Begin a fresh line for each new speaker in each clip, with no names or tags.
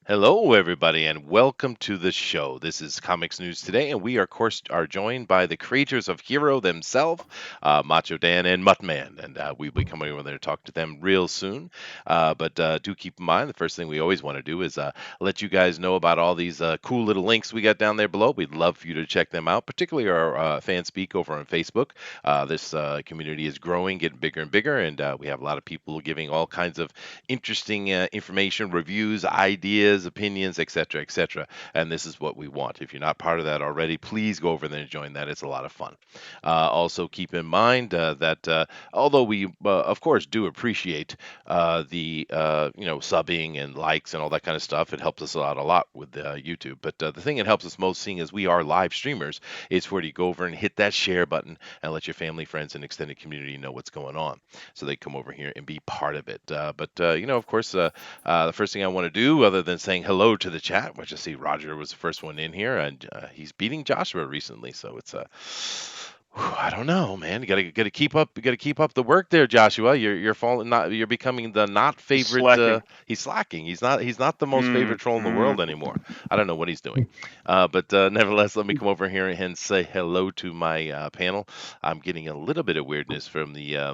Hello, everybody, and welcome to the show. This is Comics News Today, and we, of course, are joined by the creators of Hero themselves, Macho Dan and Muttman, and we'll be coming over there to talk to them real soon. But do keep in mind, the first thing we always want to do is let you guys know about all these cool little links we got down there below. We'd love for you to check them out, particularly our fan speak over on Facebook. This community is growing, getting bigger and bigger, and we have a lot of people giving all kinds of interesting information, reviews, ideas, opinions, etc., etc. And this is what we want. If you're not part of that already, please go over there and join that. It's a lot of fun. Also, keep in mind that although we, of course, do appreciate the subbing and likes and all that kind of stuff, it helps us out a lot with YouTube. But the thing that helps us most, seeing as we are live streamers, is where you go over and hit that share button and let your family, friends, and extended community know what's going on, so they come over here and be part of it. But of course, the first thing I want to do, other than saying hello to the chat, which I see Roger was the first one in here, and he's beating Joshua recently, so it's I don't know, man. You gotta keep up. You gotta keep up the work there, Joshua. You're falling. Not you're becoming the not
He's
favorite.
slacking.
He's slacking. He's not the most
Mm,
favorite troll in the
mm.
world anymore. I don't know what he's doing. But nevertheless, let me come over here and say hello to my panel. I'm getting a little bit of weirdness from the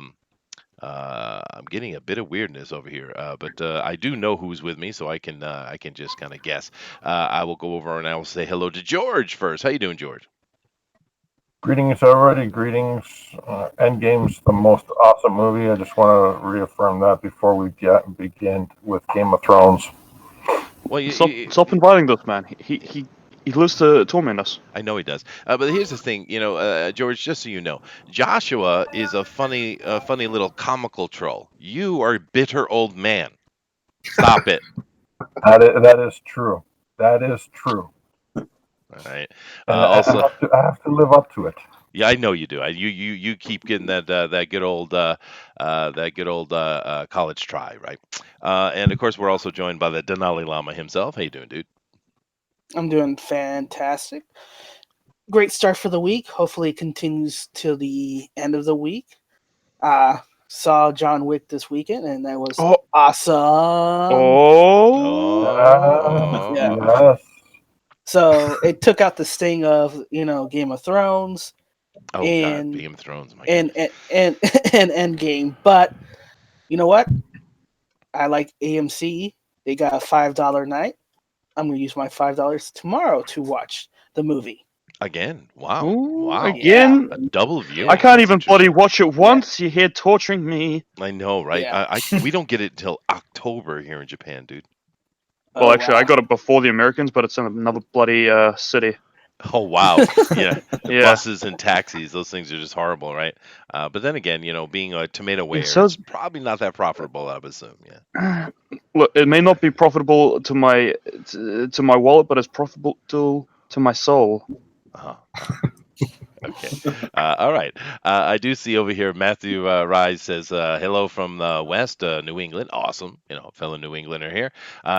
I'm getting a bit of weirdness over here, but I do know who's with me, so I can just kind of guess. I will go over and I will say hello to George first. How you doing, George?
Greetings, everybody. Greetings. Endgame's the most awesome movie. I just want to reaffirm that before we begin with Game of Thrones.
Well,
Stop inviting this man. He lives to torment us.
I know he does. But here's the thing, George. Just so you know, Joshua is a funny little comical troll. You are a bitter old man. Stop it.
That is true. That is true.
All right.
And
Also,
I have to live up to it.
yeah, I know you do. You keep getting that good old college try, right? And of course, we're also joined by the Denali Lama himself. How you doing, dude?
I'm doing fantastic. Great start for the week. Hopefully, it continues till the end of the week. Saw John Wick this weekend, and that was
Oh,
awesome.
oh.
Yeah.
Yes.
So it took out the sting of Game of Thrones
Oh God,
and
Game of Thrones, my God.
and and Endgame. But you know what? I like AMC. They got a $5 night. I'm gonna use my $5 tomorrow to watch the movie.
Again, wow,
Ooh,
wow,
Yeah,
again.
a double
I
viewing.
can't
That's
even bloody
interesting.
watch it
yeah,
once. You're here torturing me.
I know, right?
yeah.
We don't get it until October here in Japan, dude.
Well,
Oh
actually, I
wow.
got it before the Americans, but it's in another bloody city.
Oh wow, yeah,
Yeah.
buses and taxis, those things are just horrible, right? But then again, being a tomato
Yeah,
ware,
so
it's probably not that profitable, I would assume. Yeah.
look, it may not be profitable to my wallet, but it's profitable to my soul.
Uh-huh. Okay. All right. I do see over here Matthew Rise says hello from West New England. Awesome. Fellow New Englander here.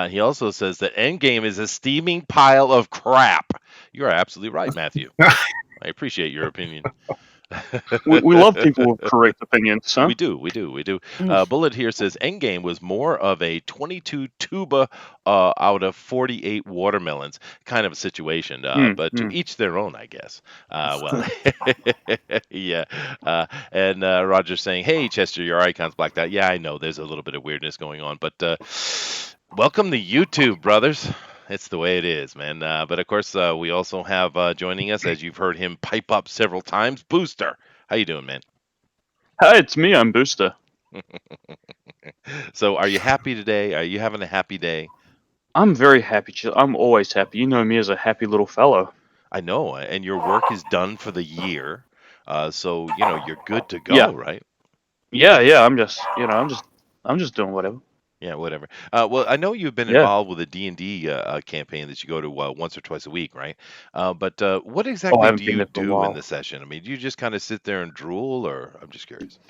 He also says that Endgame is a steaming pile of crap. You are absolutely right, Matthew. I appreciate your opinion.
We love people with correct opinions, huh?
We do, we do, we do.
Mm.
Bullet here says Endgame was more of a 22 tuba out of 48 watermelons kind of a situation,
Mm,
but to
mm.
each their own, I guess. Well, yeah. And Roger's saying, "Hey, Chester, your icon's blacked out." Yeah, I know. There's a little bit of weirdness going on, but welcome to YouTube, brothers. It's the way it is, man. But of course, we also have joining us, as you've heard him pipe up several times, Booster. How you doing, man?
Hey, it's me. I'm Booster.
So, are you happy today? Are you having a happy day?
I'm very happy. I'm always happy. You know me as a happy little fellow.
I know, and your work is done for the year, so you're good to
Yeah,
go, right?
yeah. I'm just doing whatever.
Yeah, whatever. Well, I know you've been
Yeah.
involved with a D&D campaign that you go to once or twice a week, right? But what
Oh, I
exactly do
haven't been
you
there for a
do in
while.
the session? I mean, do you just kind of sit there and drool, or I'm just curious.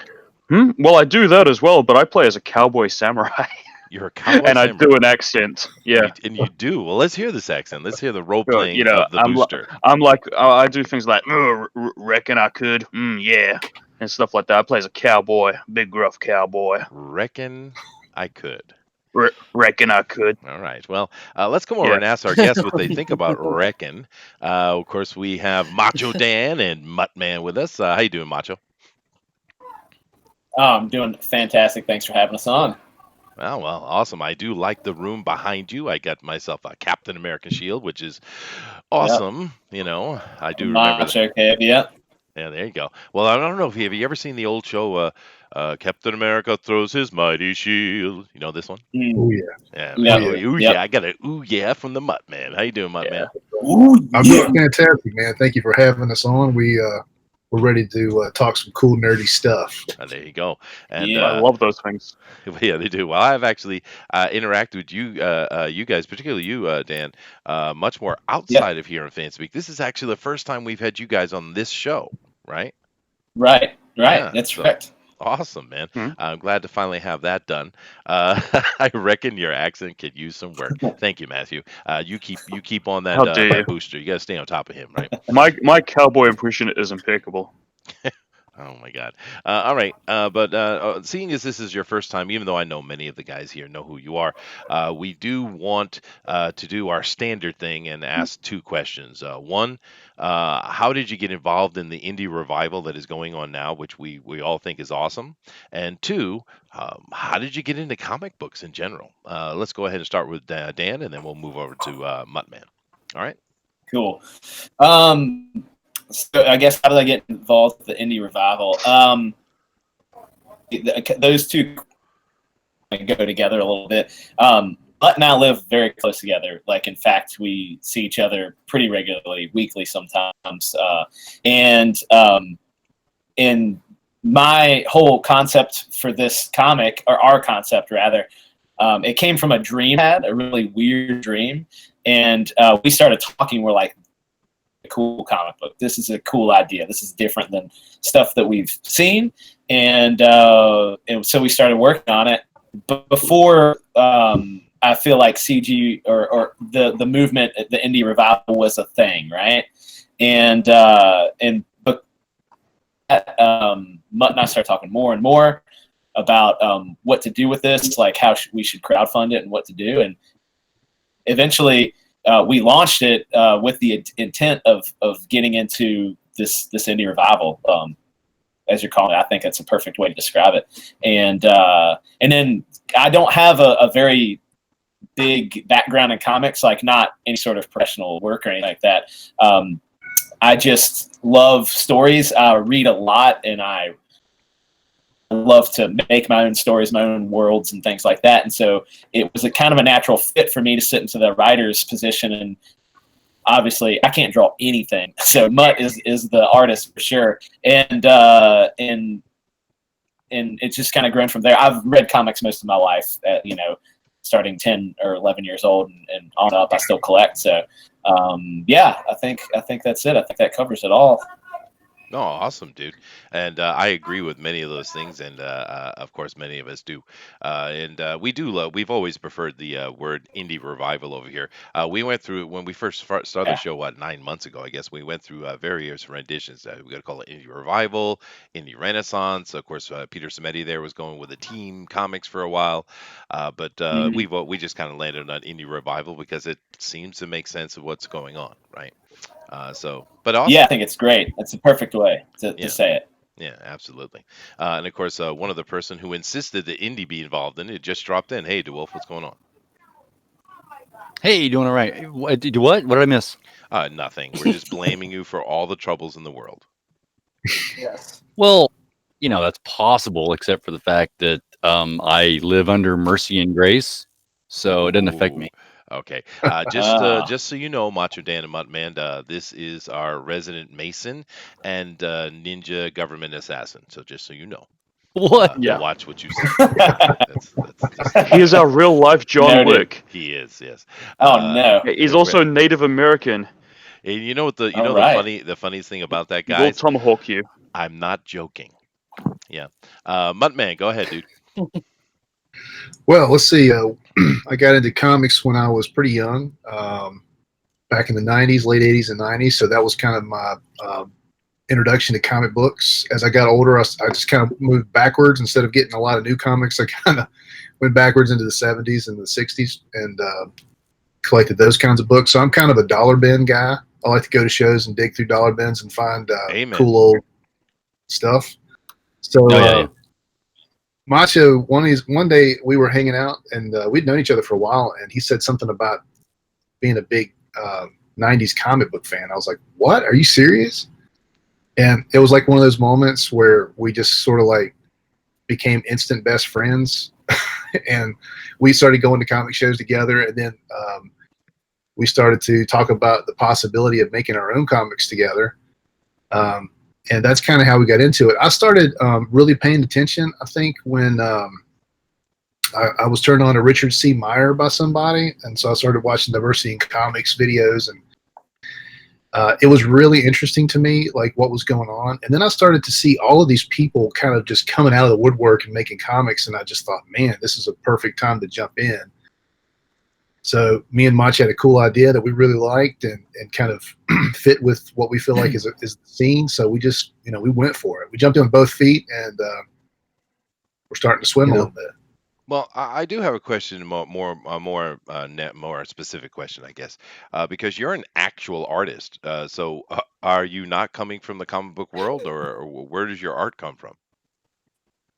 Well, I do that as well, but I play as a cowboy samurai,
You're a cowboy
and I
samurai.
do an accent. Yeah.
And you do. Well, let's hear this accent. Let's hear the role
You
playing
know,
of the booster.
I do things like reckon I could, yeah, and stuff like that. I play as a cowboy, big gruff cowboy.
Reckon I could.
Reckon I could.
All right. Well, let's come over
Yeah.
and ask our guests what they think about Reckon. Of course, we have Macho Dan and Muttman with us. How you doing, Macho?
Oh, I'm doing fantastic. Thanks for having us on.
Well, awesome. I do like the room behind you. I got myself a Captain America shield, which is awesome. You know, I do remember that.
Macho Cave, yeah.
Yeah, there you go. Well, I don't know if have you ever seen the old show, Captain America throws his mighty shield. You know this one?
Oh yeah.
Yeah,
Yeah.
man. Ooh,
Yep.
yeah. I got a ooh yeah from the Muttman. How you doing, Muttman?
Ooh,
I'm doing fantastic, man. Thank you for having us on. We're ready to talk some cool nerdy stuff.
There you go. And
Yeah.
I love those things.
yeah, they do. Well, I've actually interacted with you, you guys, particularly you, Dan, much more outside of here in FanSpeak. This is actually the first time we've had you guys on this show, right?
Right.
Yeah,
That's
so-
correct.
Awesome, man.
Hmm.
I'm glad to finally have that done. I reckon your accent could use some work. Thank you, Matthew. You keep on that,
How dare
that
you.
booster. You got to stay on top of him, right?
My cowboy impression is impeccable.
Oh my God! All right, but seeing as this is your first time, even though I know many of the guys here know who you are, we do want to do our standard thing and ask two questions. One, how did you get involved in the indie revival that is going on now, which we all think is awesome? And two, how did you get into comic books in general? Let's go ahead and start with Dan, and then we'll move over to Muttman. All right.
Cool. So I guess how did I get involved with the indie revival? Those two go together a little bit. Mutt and I live very close together. Like, in fact, we see each other pretty regularly, weekly sometimes. And my whole concept for this comic, or our concept rather, it came from a dream I had, a really weird dream. And we started talking. We're like, a cool comic book. This is a cool idea. This is different than stuff that we've seen. And so we started working on it. But before I feel like CG or the movement, the indie revival was a thing, right? And but Mutt and I started talking more and more about what to do with this, like how we should crowdfund it and what to do. And eventually we launched it with the intent of getting into this indie revival, as you're calling it. I think that's a perfect way to describe it. And then I don't have a very big background in comics, like not any sort of professional work or anything like that. I just love stories. I read a lot, and I love to make my own stories, my own worlds, and things like that. And so it was a kind of a natural fit for me to sit into the writer's position. And obviously, I can't draw anything, so Mutt is the artist for sure. And it's just kind of grown from there. I've read comics most of my life, starting 10 or 11 years old and on up. I still collect. So yeah, I think that's it. I think that covers it all.
Oh, awesome, dude. And I agree with many of those things, and of course, many of us do. We do love. We've always preferred the word indie revival over here. We went through when we first started the show, 9 months ago, I guess. We went through various renditions. We got to call it indie revival, indie renaissance. Of course, Peter Samedi there was going with the Team Comics for a while, but we just kind of landed on indie revival because it seems to make sense of what's going on, right? But awesome.
Yeah, I think it's great. It's the perfect way to say it.
Yeah, absolutely. And of course, one of the person who insisted that Indy be involved in it just dropped in. Hey, DeWolf, what's going on?
Hey, you doing all right? What did I miss?
Nothing. We're just blaming you for all the troubles in the world.
Yes.
Well, that's possible, except for the fact that I live under mercy and grace, so it doesn't affect me.
Okay. Just so you know, Macho Dan and Muttman, this is our resident Mason and ninja government assassin. So just so you know.
What?
Yeah.
Watch what you say. That's just,
He is our real life John
Noted.
Wick.
he is, yes.
Oh no.
He's also Native American.
And you know what
All right.
the funniest thing about that,
He will
guys?
tomahawk you.
I'm not joking. Yeah. Muttman, go ahead, dude.
Well, let's see. I got into comics when I was pretty young, back in the 90s, late 80s and 90s. So that was kind of my introduction to comic books. As I got older, I just kind of moved backwards. Instead of getting a lot of new comics, I kind of went backwards into the 70s and the 60s and collected those kinds of books. So I'm kind of a dollar bin guy. I like to go to shows and dig through dollar bins and find
Amen.
cool old stuff. So Macho, one day we were hanging out and we'd known each other for a while, and he said something about being a big 90s comic book fan. I was like, what? Are you serious? And it was like one of those moments where we just sort of like became instant best friends. And we started going to comic shows together. And then we started to talk about the possibility of making our own comics together. And that's kind of how we got into it. I started really paying attention, I think, when I was turned on to Richard C. Meyer by somebody. And so I started watching Diversity in Comics videos, and it was really interesting to me, like what was going on. And then I started to see all of these people kind of just coming out of the woodwork and making comics. And I just thought, man, this is a perfect time to jump in. So me and Mach had a cool idea that we really liked and kind of fit with what we feel like is the scene. So we just, we went for it. We jumped in with both feet, and we're starting to swim a little bit.
Well, I do have a question, more specific question, I guess, because you're an actual artist. So are you not coming from the comic book world, or where does your art come from?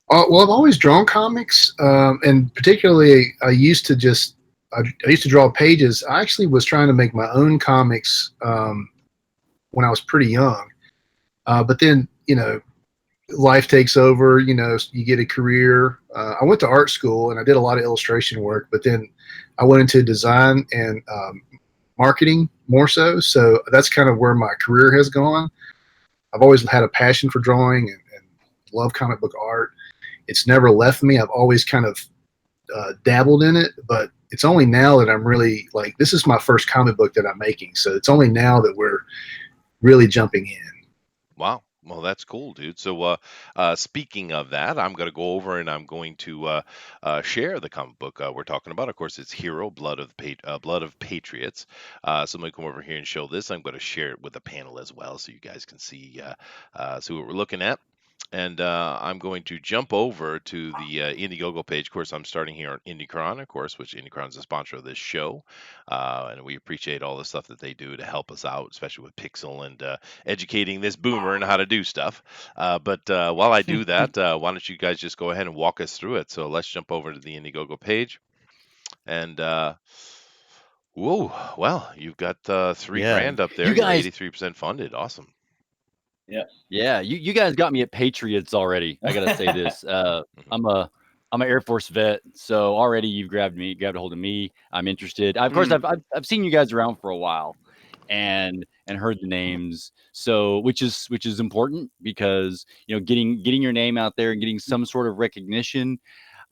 Well, I've always drawn comics, and particularly I used to draw pages. I actually was trying to make my own comics when I was pretty young, but then life takes over. You get a career. I went to art school and I did a lot of illustration work, but then I went into design and marketing more so. So that's kind of where my career has gone. I've always had a passion for drawing and love comic book art. It's never left me. I've always kind of dabbled in it, but it's only now that I'm really like, this is my first comic book that I'm making. So it's only now that we're really jumping in.
Wow. Well, that's cool, dude. So, speaking of that, I'm going to go over and I'm going to share the comic book we're talking about. Of course, it's Hero, Blood of Patriots. So I'm going to come over here and show this. I'm going to share it with the panel as well, so you guys can see what we're looking at. And I'm going to jump over to the Indiegogo page. Of course, I'm starting here on IndieCron, of course, which IndieCron is a sponsor of this show. And we appreciate all the stuff that they do to help us out, especially with Pixel and educating this boomer and how to do stuff. But while I do that, why don't you guys just go ahead and walk us through it? So let's jump over to the Indiegogo page. And whoa, well, you've got $3,000 up there.
You guys,
You're 83% funded. Awesome.
Yeah, you guys got me at Patriots already. I gotta say this. I'm an Air Force vet, so already you've grabbed a hold of me. I'm interested. Of course, I've seen you guys around for a while, and heard the names. So which is important, because getting your name out there and getting some sort of recognition.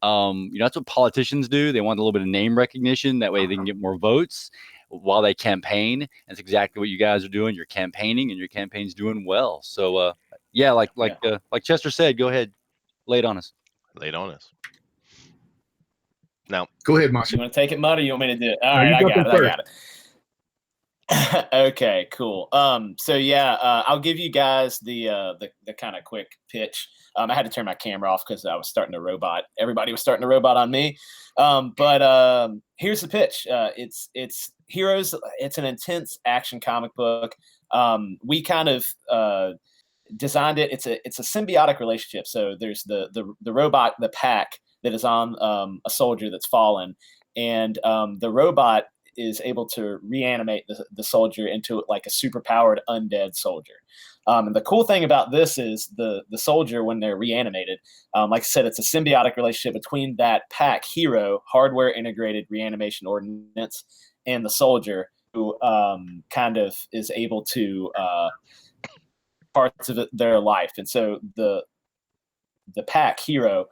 That's what politicians do. They want a little bit of name recognition. That way they can get more votes while they campaign. That's exactly what you guys are doing. You're campaigning, and your campaign's doing well. So, like Chester said, go ahead, lay it on us.
Lay it on us. Now,
go ahead, Macho.
You want to take it, Mud, or you want me to do it? All right, I got it. Okay, cool. So yeah, I'll give you guys the kind of quick pitch. I had to turn my camera off because I was starting to robot. Everybody was starting to robot on me. But here's the pitch. It's Heroes. It's an intense action comic book. We kind of designed it. It's a symbiotic relationship. So there's the robot, the pack that is on a soldier that's fallen, and the robot is able to reanimate the soldier into like a superpowered undead soldier. And the cool thing about this is the soldier, when they're reanimated, like I said, it's a symbiotic relationship between that pack hero, hardware integrated reanimation ordinance, and the soldier, who kind of is able to parts of their life. And so the pack hero,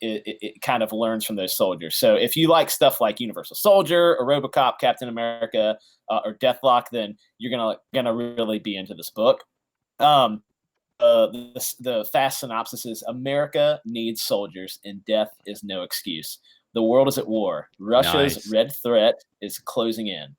it kind of learns from those soldiers. So if you like stuff like Universal Soldier or RoboCop, Captain America, or Deathlock, then you're gonna really be into this book. The fast synopsis is: America needs soldiers, and death is no excuse. The world is at war. Russia's red threat is closing in.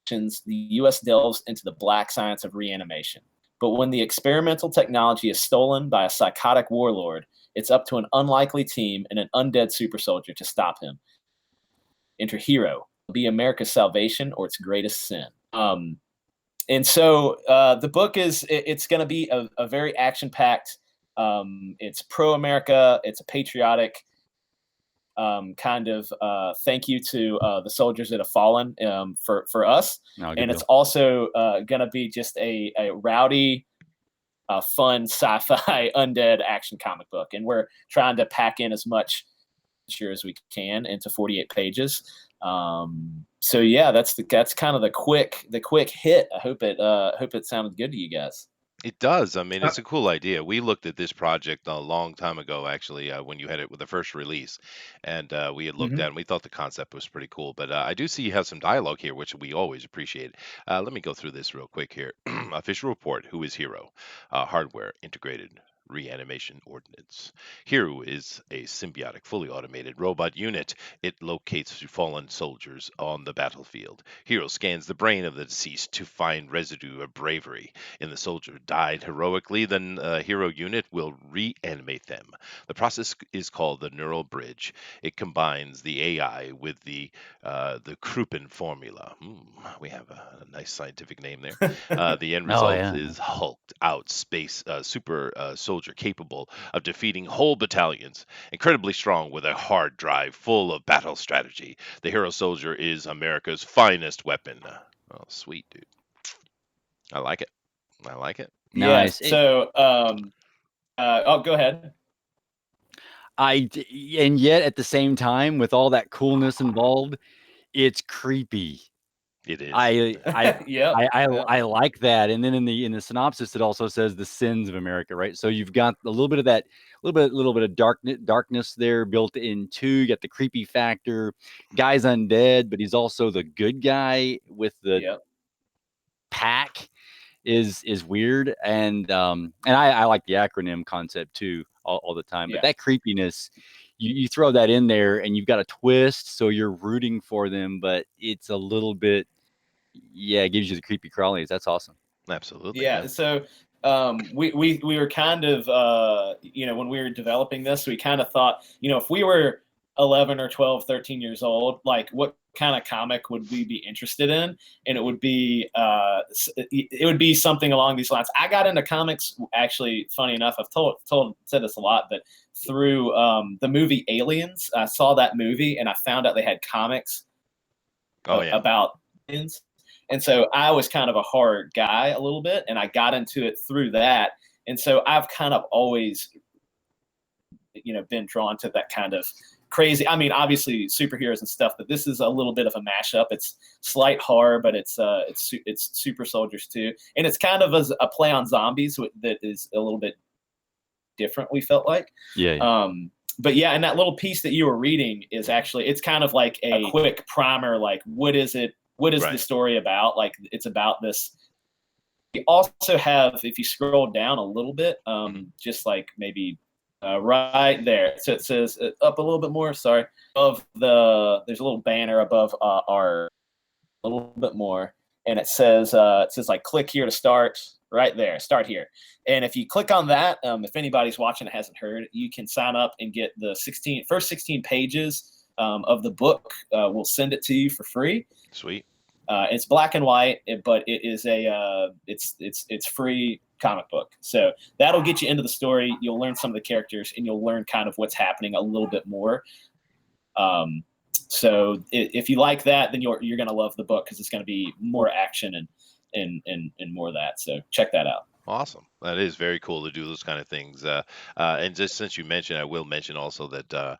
The U.S. delves into the black science of reanimation. But when the experimental technology is stolen by a psychotic warlord, it's up to an unlikely team and an undead super soldier to stop him. Enter Hero, be America's salvation or its greatest sin. And so the book it's going to be a very action-packed, it's pro-America, it's a patriotic kind of thank you to the soldiers that have fallen for us. And it's also going to be just a rowdy, fun sci-fi undead action comic book. And we're trying to pack in as much as we can into 48 pages. So yeah, that's kind of the quick hit. I hope it sounded good to you guys.
It does. I mean, it's a cool idea. We looked at this project a long time ago, actually, when you had it with the first release, and we had looked at it and we thought the concept was pretty cool. But I do see you have some dialogue here, which we always appreciate. Let me go through this real quick here. Official report: Who is Hero? Hardware integrated reanimation ordnance. Hero is a symbiotic, fully automated robot unit. It locates fallen soldiers on the battlefield. Hero scans the brain of the deceased to find residue of bravery. In the soldier died heroically, then Hero unit will reanimate them. The process is called the neural bridge. It combines the AI with the Kruppen formula. We have a nice scientific name there. The end result is hulked out space super soldier capable of defeating whole battalions, incredibly strong with a hard drive full of battle strategy. The Hero soldier is America's finest weapon. Oh, sweet, dude. I like it.
Nice.
Yeah, so go ahead.
And yet at the same time, with all that coolness involved, it's creepy.
It is.
I like that. And then in the synopsis, it also says the sins of America, right? So you've got a little bit of that, little bit of darkness there built in too. You got the creepy factor. Guy's undead, but he's also the good guy with the pack is weird. And I like the acronym concept too all the time. But that creepiness, you throw that in there and you've got a twist, so you're rooting for them, but it's a little bit, it gives you the creepy crawlies. That's awesome.
Absolutely.
Yeah. So we were kind of when we were developing this, we kind of thought, if we were 11 or 12, 13 years old, like what kind of comic would we be interested in? And it would be something along these lines. I got into comics, actually, funny enough, I've said this a lot, but through the movie Aliens. I saw that movie and I found out they had comics about aliens. And so I was kind of a horror guy a little bit, and I got into it through that. And so I've kind of always, been drawn to that kind of crazy. I mean, obviously superheroes and stuff, but this is a little bit of a mashup. It's slight horror, but it's super soldiers too, and it's kind of a play on zombies that is a little bit different. We felt like, but yeah, and that little piece that you were reading is actually, it's kind of like a quick primer. Like, what is it? What is the story about? Like, it's about this. We also have, if you scroll down a little bit, just like maybe right there. So it says up a little bit more. Sorry, there's a little banner above our a little bit more, and it says like click here to start. Right there, start here. And if you click on that, if anybody's watching and hasn't heard, you can sign up and get the first 16 pages of the book. We'll send it to you for free.
Sweet.
It's black and white, but it is it's free comic book. So that'll get you into the story. You'll learn some of the characters, and you'll learn kind of what's happening a little bit more. So if you like that, then you're going to love the book, because it's going to be more action and more of that. So check that out.
Awesome. That is very cool to do those kind of things. And just since you mentioned, I will mention also that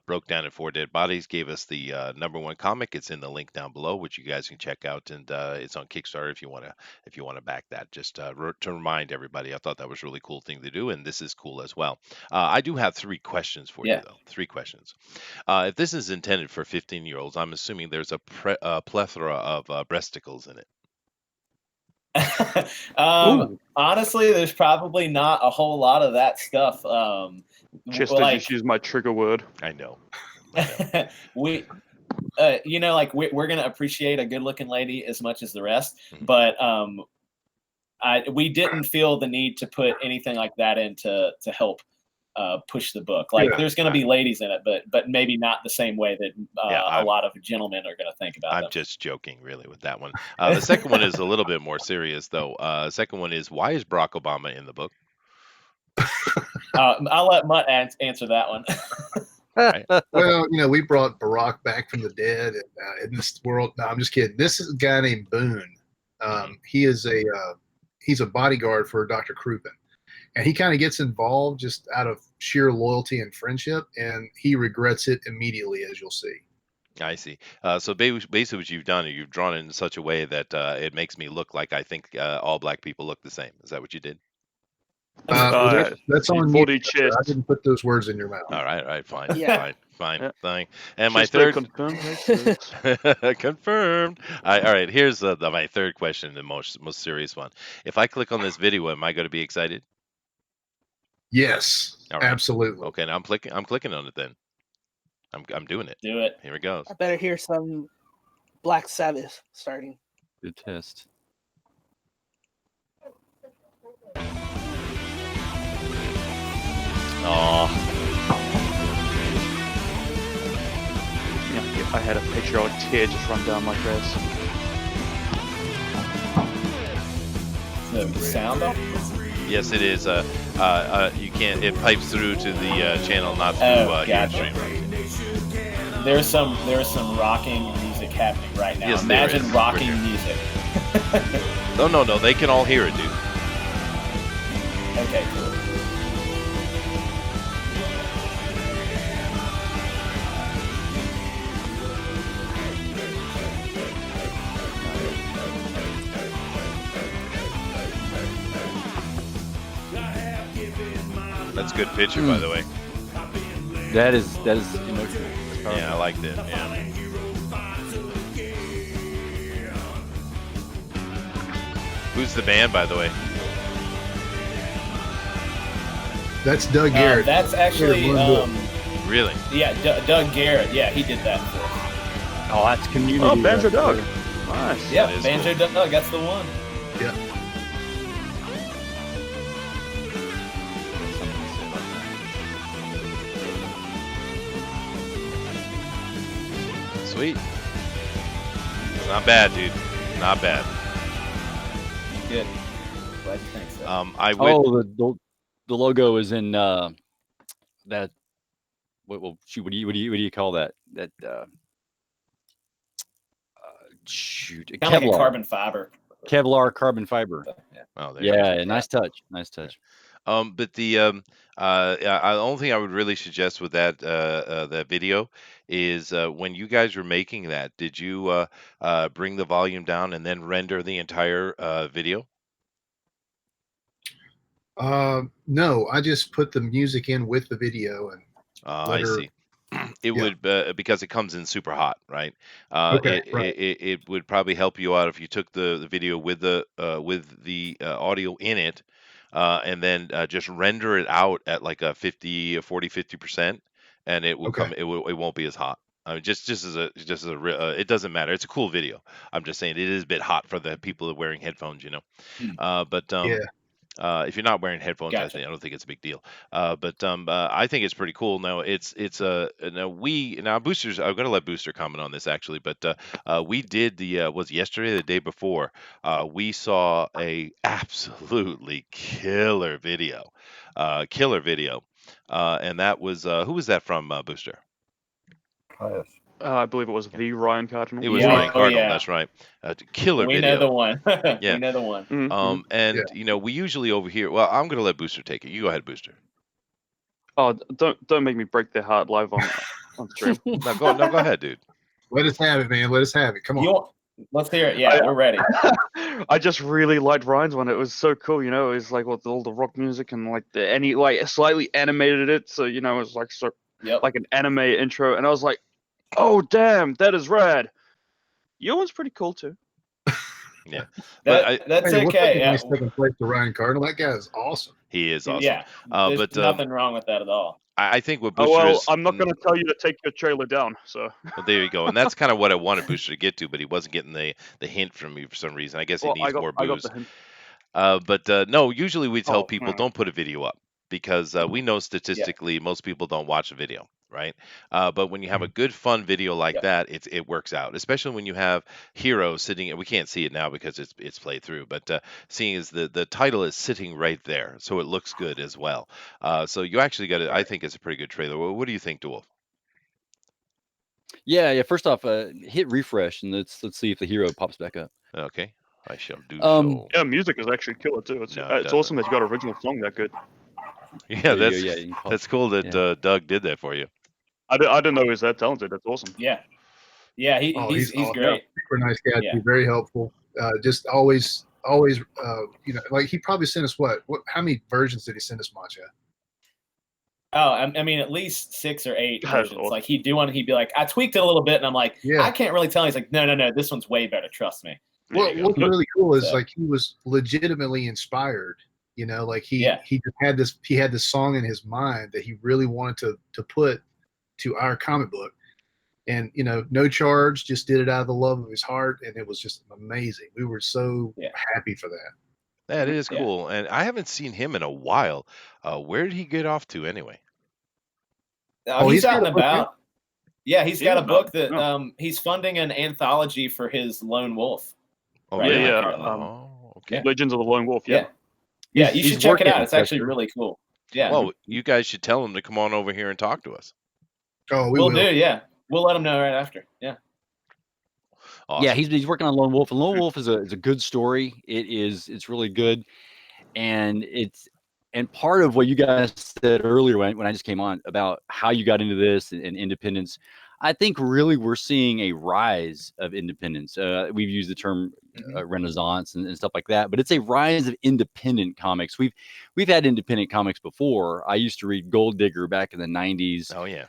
Broke Down in Four Dead Bodies gave us the #1 comic. It's in the link down below, which you guys can check out, and it's on Kickstarter if you want to back that. Just to remind everybody, I thought that was a really cool thing to do, and this is cool as well. I do have 3 questions for you, though. 3 questions. If this is intended for 15-year-olds, I'm assuming there's a plethora of breasticles in it.
Honestly, there's probably not a whole lot of that stuff.
Just use my trigger word.
I know.
We're gonna appreciate a good-looking lady as much as the rest, but we didn't feel the need to put anything like that in to help push the book. Like, there's going to be ladies in it, but maybe not the same way that a lot of gentlemen are going to think about
I'm
them.
just joking, really, with that one. The second one is a little bit more serious, though. The second one is, why is Barack Obama in the book?
I'll let Mutt answer that one.
Right.
Well, we brought Barack back from the dead in this world. No, I'm just kidding. This is a guy named Boone. He is he's a bodyguard for Dr. Crouppen, and he kind of gets involved just out of sheer loyalty and friendship, and he regrets it immediately, as you'll see.
I see. So basically, what you've done, you've drawn it in such a way that it makes me look like I think all black people look the same. Is that what you did?
That's on you. I didn't put those words in your mouth.
All right, fine,
Yeah.
fine.
Yeah.
And my
Just
third
confirmed.
confirmed. All right, here's my third question, the most serious one. If I click on this video, am I going to be excited?
Yes,
All right.
Absolutely.
Okay, now I'm clicking on it then. I'm doing it.
Do it.
Here it goes.
I better hear some Black Sabbath starting.
Good test.
Oh,
Yeah, I had a patriotic tear just run down my face.
The sound off?
yes, it is. You can't. It pipes through to the channel, not through your
Gotcha.
stream.
There's some rocking music happening right now.
Yes, there
Imagine
is.
rocking
Right
music.
No. They can all hear it, dude.
Okay, cool.
That's a good picture, by the way.
That is emotional.
Yeah, I liked it. Yeah. Who's the band, by the way?
That's Doug Garrett.
That's actually,
Really?
yeah, Doug Garrett. Yeah, he did that for us.
Oh, that's community.
Oh, Banjo
right
Doug.
there.
Nice.
Yeah,
That is
Banjo Doug, that's the one.
Yeah.
Sweet. It's not bad, dude. Not bad.
Good. Glad you think so.
I would.
Oh, the logo is in that. Well, shoot. What do you call that? That shoot.
Kind of like a
Kevlar.
carbon fiber.
Kevlar carbon fiber.
Yeah.
Oh, there you go.
Yeah, nice touch. Nice touch.
But the only thing I would really suggest with that video is when you guys were making that, did you bring the volume down and then render the entire video?
No, I just put the music in with the video and
I see. It
Yeah.
would because it comes in super hot, right?
Okay, right.
It would probably help you out if you took the video with the audio in it, and then just render it out at like a 50%, and it will
Okay.
come. It won't be as hot. I mean, just as a it doesn't matter. It's a cool video. I'm just saying it is a bit hot for the people that are wearing headphones, you know. But
Yeah.
if you're not wearing headphones,
Gotcha.
I don't think it's a big deal. But I think it's pretty cool. Now now Boosters. I'm going to let Booster comment on this actually, but we did was yesterday, the day before. We saw a absolutely killer video, and that was who was that from, Booster?
Yes.
I believe it was the Ryan Cardinal.
It was
Yeah.
Ryan
Oh,
Cardinal.
yeah.
That's right. Killer
We
video.
know the one.
Yeah.
We know the one.
Mhm.
And
Yeah.
we usually over here. Well, I'm going to let Booster take it. You go ahead, Booster.
Oh, don't make me break their heart live on stream.
No, go ahead, dude.
Let us have it, man. Let us have it. Come on.
Let's hear it. Yeah, we're ready.
I just really liked Ryan's one. It was so cool, It was like with all the rock music and like slightly animated it, so it was like
Yep.
like an anime intro, and I was like, oh damn, that is rad. Your one's pretty cool too.
Yeah, but
That's
Hey, what's
okay.
taking
Yeah.
second place to Ryan Cardinal? That guy is awesome.
he is awesome.
Yeah. There's
But
nothing wrong with that at all.
I think what
Oh
Booster
well,
is.
I'm not going to tell you to take your trailer down. So
Well, there you go, and that's kind of what I wanted Booster to get to, but he wasn't getting the hint from me for some reason. I guess he
well,
needs more
I got
booze.
the hint.
But no, usually we tell
Oh,
people
no.
don't put a video up because we know statistically most people don't watch a video, right? But when you have a good fun video like
Yeah.
that, it works out, especially when you have Hero sitting. We can't see it now because it's played through, but seeing as the title is sitting right there, so it looks good as well. So you actually got it. I
Right.
think it's a pretty good trailer. What do you think, Duel?
Yeah. First off, hit refresh and let's see if the hero pops back up.
Okay, I shall do
Um,
so.
Yeah, music is actually killer too. It's
No, it
it's
doesn't.
awesome that you got an original song that good.
Yeah,
there you go.
that's
Yeah, you can pop.
that's cool that
Yeah.
Doug did that for you.
I didn't know he was that talented. That's awesome.
Yeah. Yeah.
Oh,
He's
awesome.
great.
Super nice guy.
Yeah.
Too, very helpful. Just always, you know, like he probably sent us what? How many versions did he send us, Macho?
Oh, I mean, at least 6 or 8
That's
versions.
awesome.
Like he'd do one, he'd be like, I tweaked it a little bit, and I'm like,
Yeah.
I can't really tell. He's like, no, this one's way better. Trust me.
There you
What's
go.
really cool is
So-
like he was legitimately inspired. You know, like he
Yeah.
just had this song in his mind that he really wanted to put to our comic book, and you know, no charge, just did it out of the love of his heart, and it was just amazing. We were so
Yeah.
happy for that.
That is
Yeah.
cool, and I haven't seen him in a while. Where did he get off to anyway?
Oh,
He's
he's
out
got
and
a book
about. Yeah, he's
He
got
is
a book
out,
that
yeah.
he's funding an anthology for his Lone Wolf.
Oh,
Right,
really?
yeah.
Oh, okay.
Yeah.
Legends of the Lone Wolf.
Yeah.
Yeah.
Yeah, you
He's
should check it
working,
out. It's actually
Chester.
really cool. Yeah.
Well, you guys should tell him to come on over here and talk to us.
Oh, we
We'll
will.
do, yeah. We'll let him know right after. Yeah.
Awesome.
Yeah, he's working on Lone Wolf, and Lone Wolf is a good story. It's really good, and part of what you guys said earlier when I just came on about how you got into this and independence. I think really we're seeing a rise of independence. We've used the term renaissance and stuff like that, but it's a rise of independent comics. We've had independent comics before. I used to read Gold Digger back in the 90s.
Oh yeah.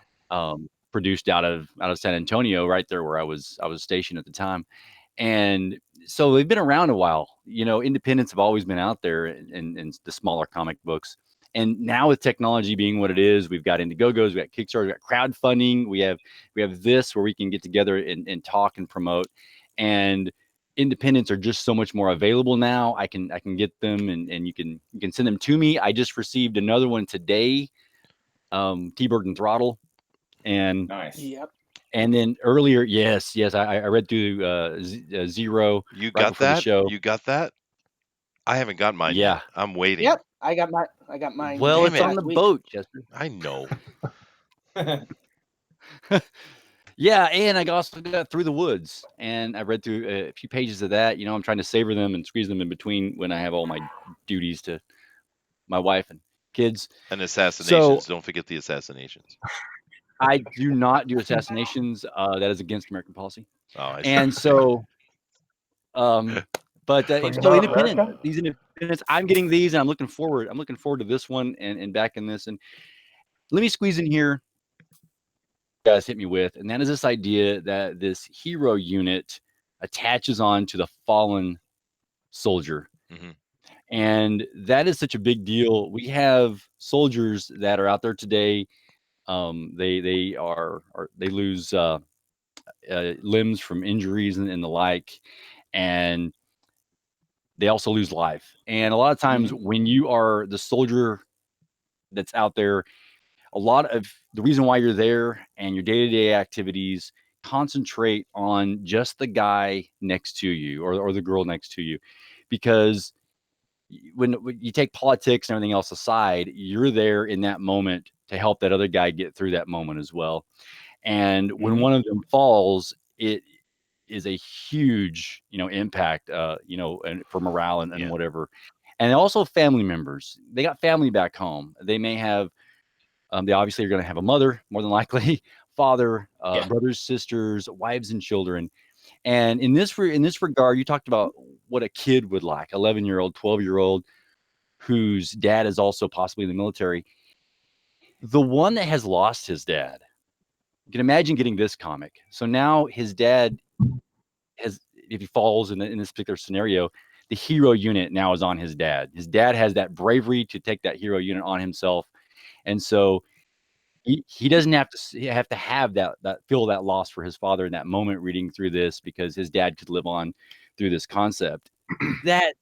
Produced out of San Antonio, right there where I was stationed at the time, and so they've been around a while. You know, independents have always been out there in the smaller comic books, and now with technology being what it is, we've got Indiegogos, we've got Kickstarter, we've got crowdfunding, we have this where we can get together and talk and promote, and independents are just so much more available now. I can get them, and you can send them to me. I just received another one today, T-Bird and Throttle. And
Nice.
Yep.
and then earlier, yes, I read through Zero.
You
right
got
before the
that?
show.
You got that? I haven't got mine
Yeah.
yet. I'm waiting.
Yep. I got mine.
Well,
Damn
it's
it.
on the
last week.
boat, Chester.
I know.
Yeah, and I also got Through the Woods, and I read through a few pages of that. You know, I'm trying to savor them and squeeze them in between when I have all my duties to my wife and kids.
And assassinations.
So
Don't forget the assassinations.
I do not do assassinations. That is against American policy.
Oh, I see.
And so, but
So you're
so
not
independent.
American?
These independents, I'm getting these, and I'm looking forward to this one and back in this. And let me squeeze in here. You guys hit me with, and that is this idea that this hero unit attaches on to the fallen soldier.
Mhm.
And that is such a big deal. We have soldiers that are out there today. They lose limbs from injuries and the like, and they also lose life. And a lot of times when you are the soldier that's out there, a lot of the reason why you're there and your day-to-day activities concentrate on just the guy next to you or the girl next to you, because when you take politics and everything else aside, you're there in that moment to help that other guy get through that moment as well. And when one of them falls, it is a huge, impact, and for morale and
Yeah.
whatever. And also family members, they got family back home. They may have, they obviously are going to have a mother, more than likely, father,
Yeah.
brothers, sisters, wives, and children. And in this regard, you talked about what a kid would like, 11-year-old, 12-year-old, whose dad is also possibly in the military. The one that has lost his dad, you can imagine getting this comic. So now his dad has, if he falls in this particular scenario, the hero unit now is on his dad. His dad has that bravery to take that hero unit on himself. And so he doesn't have to have that feel that loss for his father in that moment reading through this, because his dad could live on through this concept. That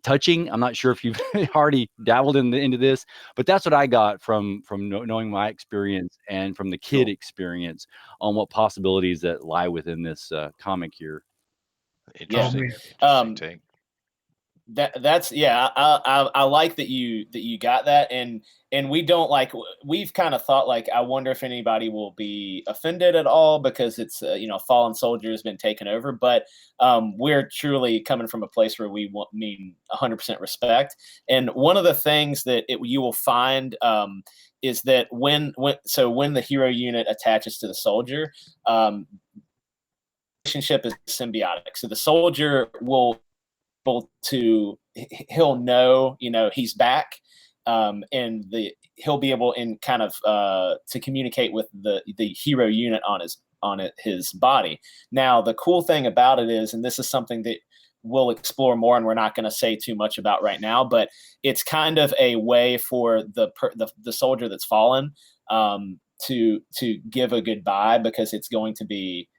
touching. I'm not sure if you've already dabbled into this, but that's what I got from knowing my experience and from the kid experience on what possibilities that lie within this comic here.
Interesting,
Oh,
interesting take.
That's I like that you got that, and we don't like, we've kind of thought like, I wonder if anybody will be offended at all because it's fallen soldier has been taken over, but we're truly coming from a place where we mean 100% respect. And one of the things that you will find is that when the hero unit attaches to the soldier, relationship is symbiotic. So the soldier will he'll know he's back, and he'll be able in kind of to communicate with the hero unit on his body. Now the cool thing about it is, and this is something that we'll explore more and we're not going to say too much about right now, but it's kind of a way for the soldier that's fallen to give a goodbye, because it's going to be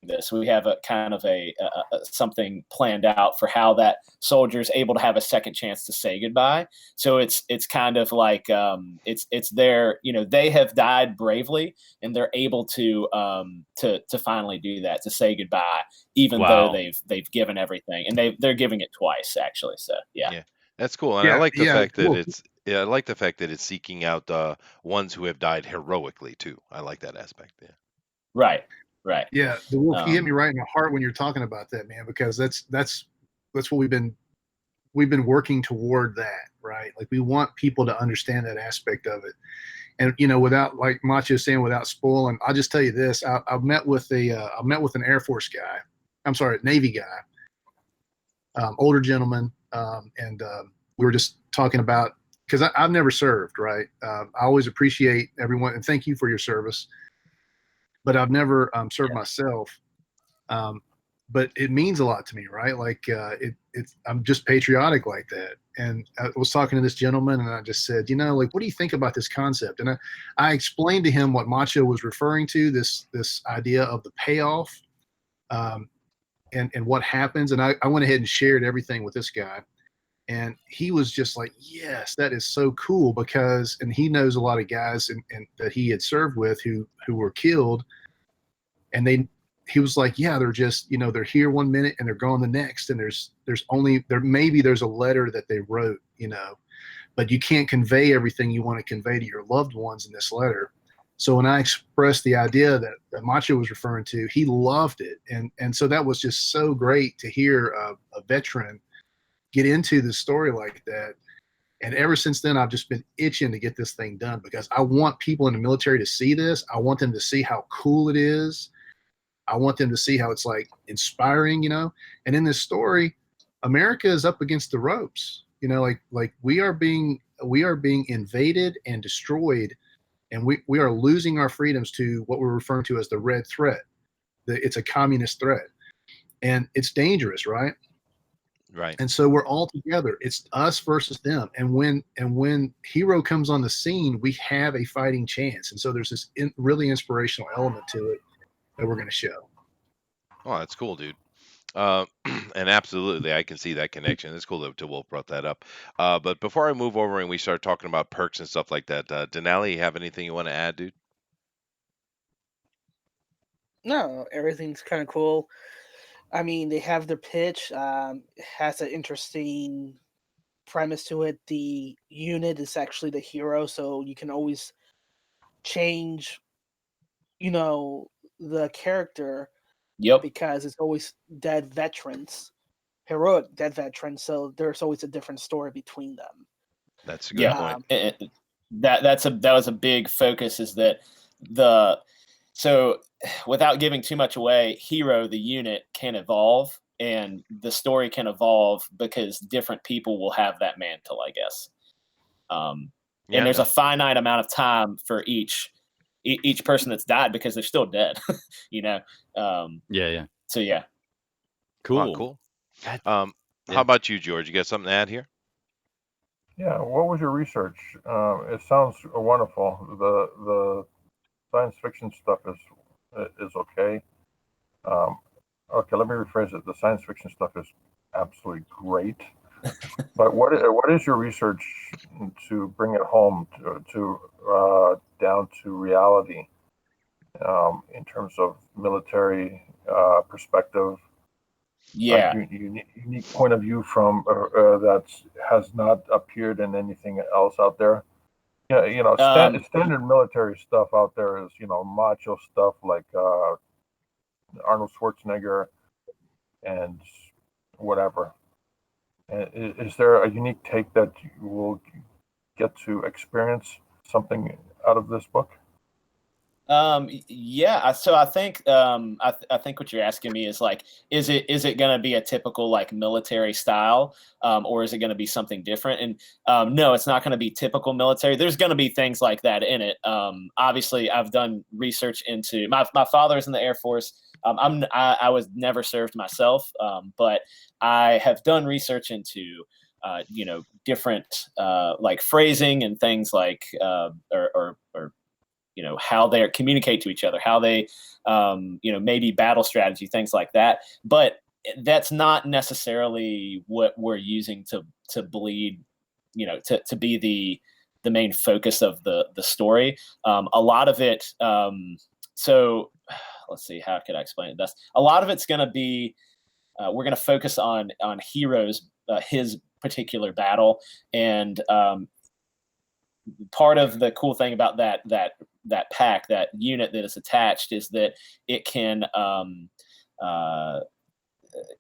this. We have a kind of a something planned out for how that soldier is able to have a second chance to say goodbye. So it's kind of like it's their, they have died bravely and they're able to finally do that, to say goodbye, even though they've given everything, and they're giving it twice actually. So yeah,
that's cool, and I like the fact that I like the fact that it's seeking out ones who have died heroically too. I like that aspect. Yeah.
Right.
Yeah, the Wolf, you hit me right in the heart when you're talking about that, man, because that's what we've been working toward, that, right? Like, we want people to understand that aspect of it. And without, like Macho saying, without spoiling, I'll just tell you this. I met with an Air Force guy. I'm sorry, Navy guy, older gentleman, and we were just talking about, because I've never served, right? I always appreciate everyone, and thank you for your service, but I've never served myself. But it means a lot to me, right? Like, I'm just patriotic like that. And I was talking to this gentleman, and I just said, like, what do you think about this concept? And I explained to him what Macho was referring to, this idea of the payoff, and what happens. And I went ahead and shared everything with this guy. And he was just like, yes, that is so cool, because, and he knows a lot of guys and that he had served with who were killed, and he was like, yeah, they're just, they're here one minute and they're gone the next. And maybe there's a letter that they wrote, but you can't convey everything you want to convey to your loved ones in this letter. So when I expressed the idea that Macho was referring to, he loved it. And so that was just so great to hear a veteran get into the story like that. And ever since then, I've just been itching to get this thing done, because I want people in the military to see this. I want them to see how cool it is. I want them to see how it's, like, inspiring, And in this story, America is up against the ropes, like we are being invaded and destroyed, and we are losing our freedoms to what we're referring to as the red threat. It's a communist threat, and it's dangerous, right?
Right.
And so we're all together. It's us versus them. And when Hero comes on the scene, we have a fighting chance. And so there's this really inspirational element to it that we're going to show.
Oh, that's cool, dude. And absolutely, I can see that connection. It's cool that Wolf brought that up. But before I move over and we start talking about perks and stuff like that, Dinale, you have anything you want to add, dude?
No, everything's kind of cool. I mean, they have their pitch. It has an interesting premise to it. The unit is actually the hero, so you can always change, the character.
Yep.
Because it's always dead veterans, heroic dead veterans. So there's always a different story between them.
That's a good point.
That was a big focus, is that so without giving too much away, Hero, the unit, can evolve, and the story can evolve because different people will have that mantle, I guess. And there's a finite amount of time for each person that's died, because they're still dead,
Yeah.
So yeah.
Cool.
Cool. How about you, George? You got something to add here?
Yeah. What was your research? It sounds wonderful. The science fiction stuff is okay. Okay, let me rephrase it. The science fiction stuff is absolutely great. But what is your research to bring it home to down to reality in terms of military perspective?
Yeah.
Unique point of view from that has not appeared in anything else out there. Yeah, standard military stuff out there is macho stuff like Arnold Schwarzenegger and whatever. Is there a unique take that you will get to experience something out of this book?
Yeah. So I think I think what you're asking me is like, is it going to be a typical like military style, or is it going to be something different? And no, it's not going to be typical military. There's going to be things like that in it. Obviously, I've done research into my father's in the Air Force. I was never served myself, but I have done research into different like phrasing and things like or how they communicate to each other, how they maybe battle strategy, things like that. But that's not necessarily what we're using to bleed, to be the main focus of the story. A lot of it. So let's see, how could I explain it best? A lot of it's going to be we're going to focus on Hiro's his particular battle, and part of the cool thing about that pack, that unit that is attached, is that it can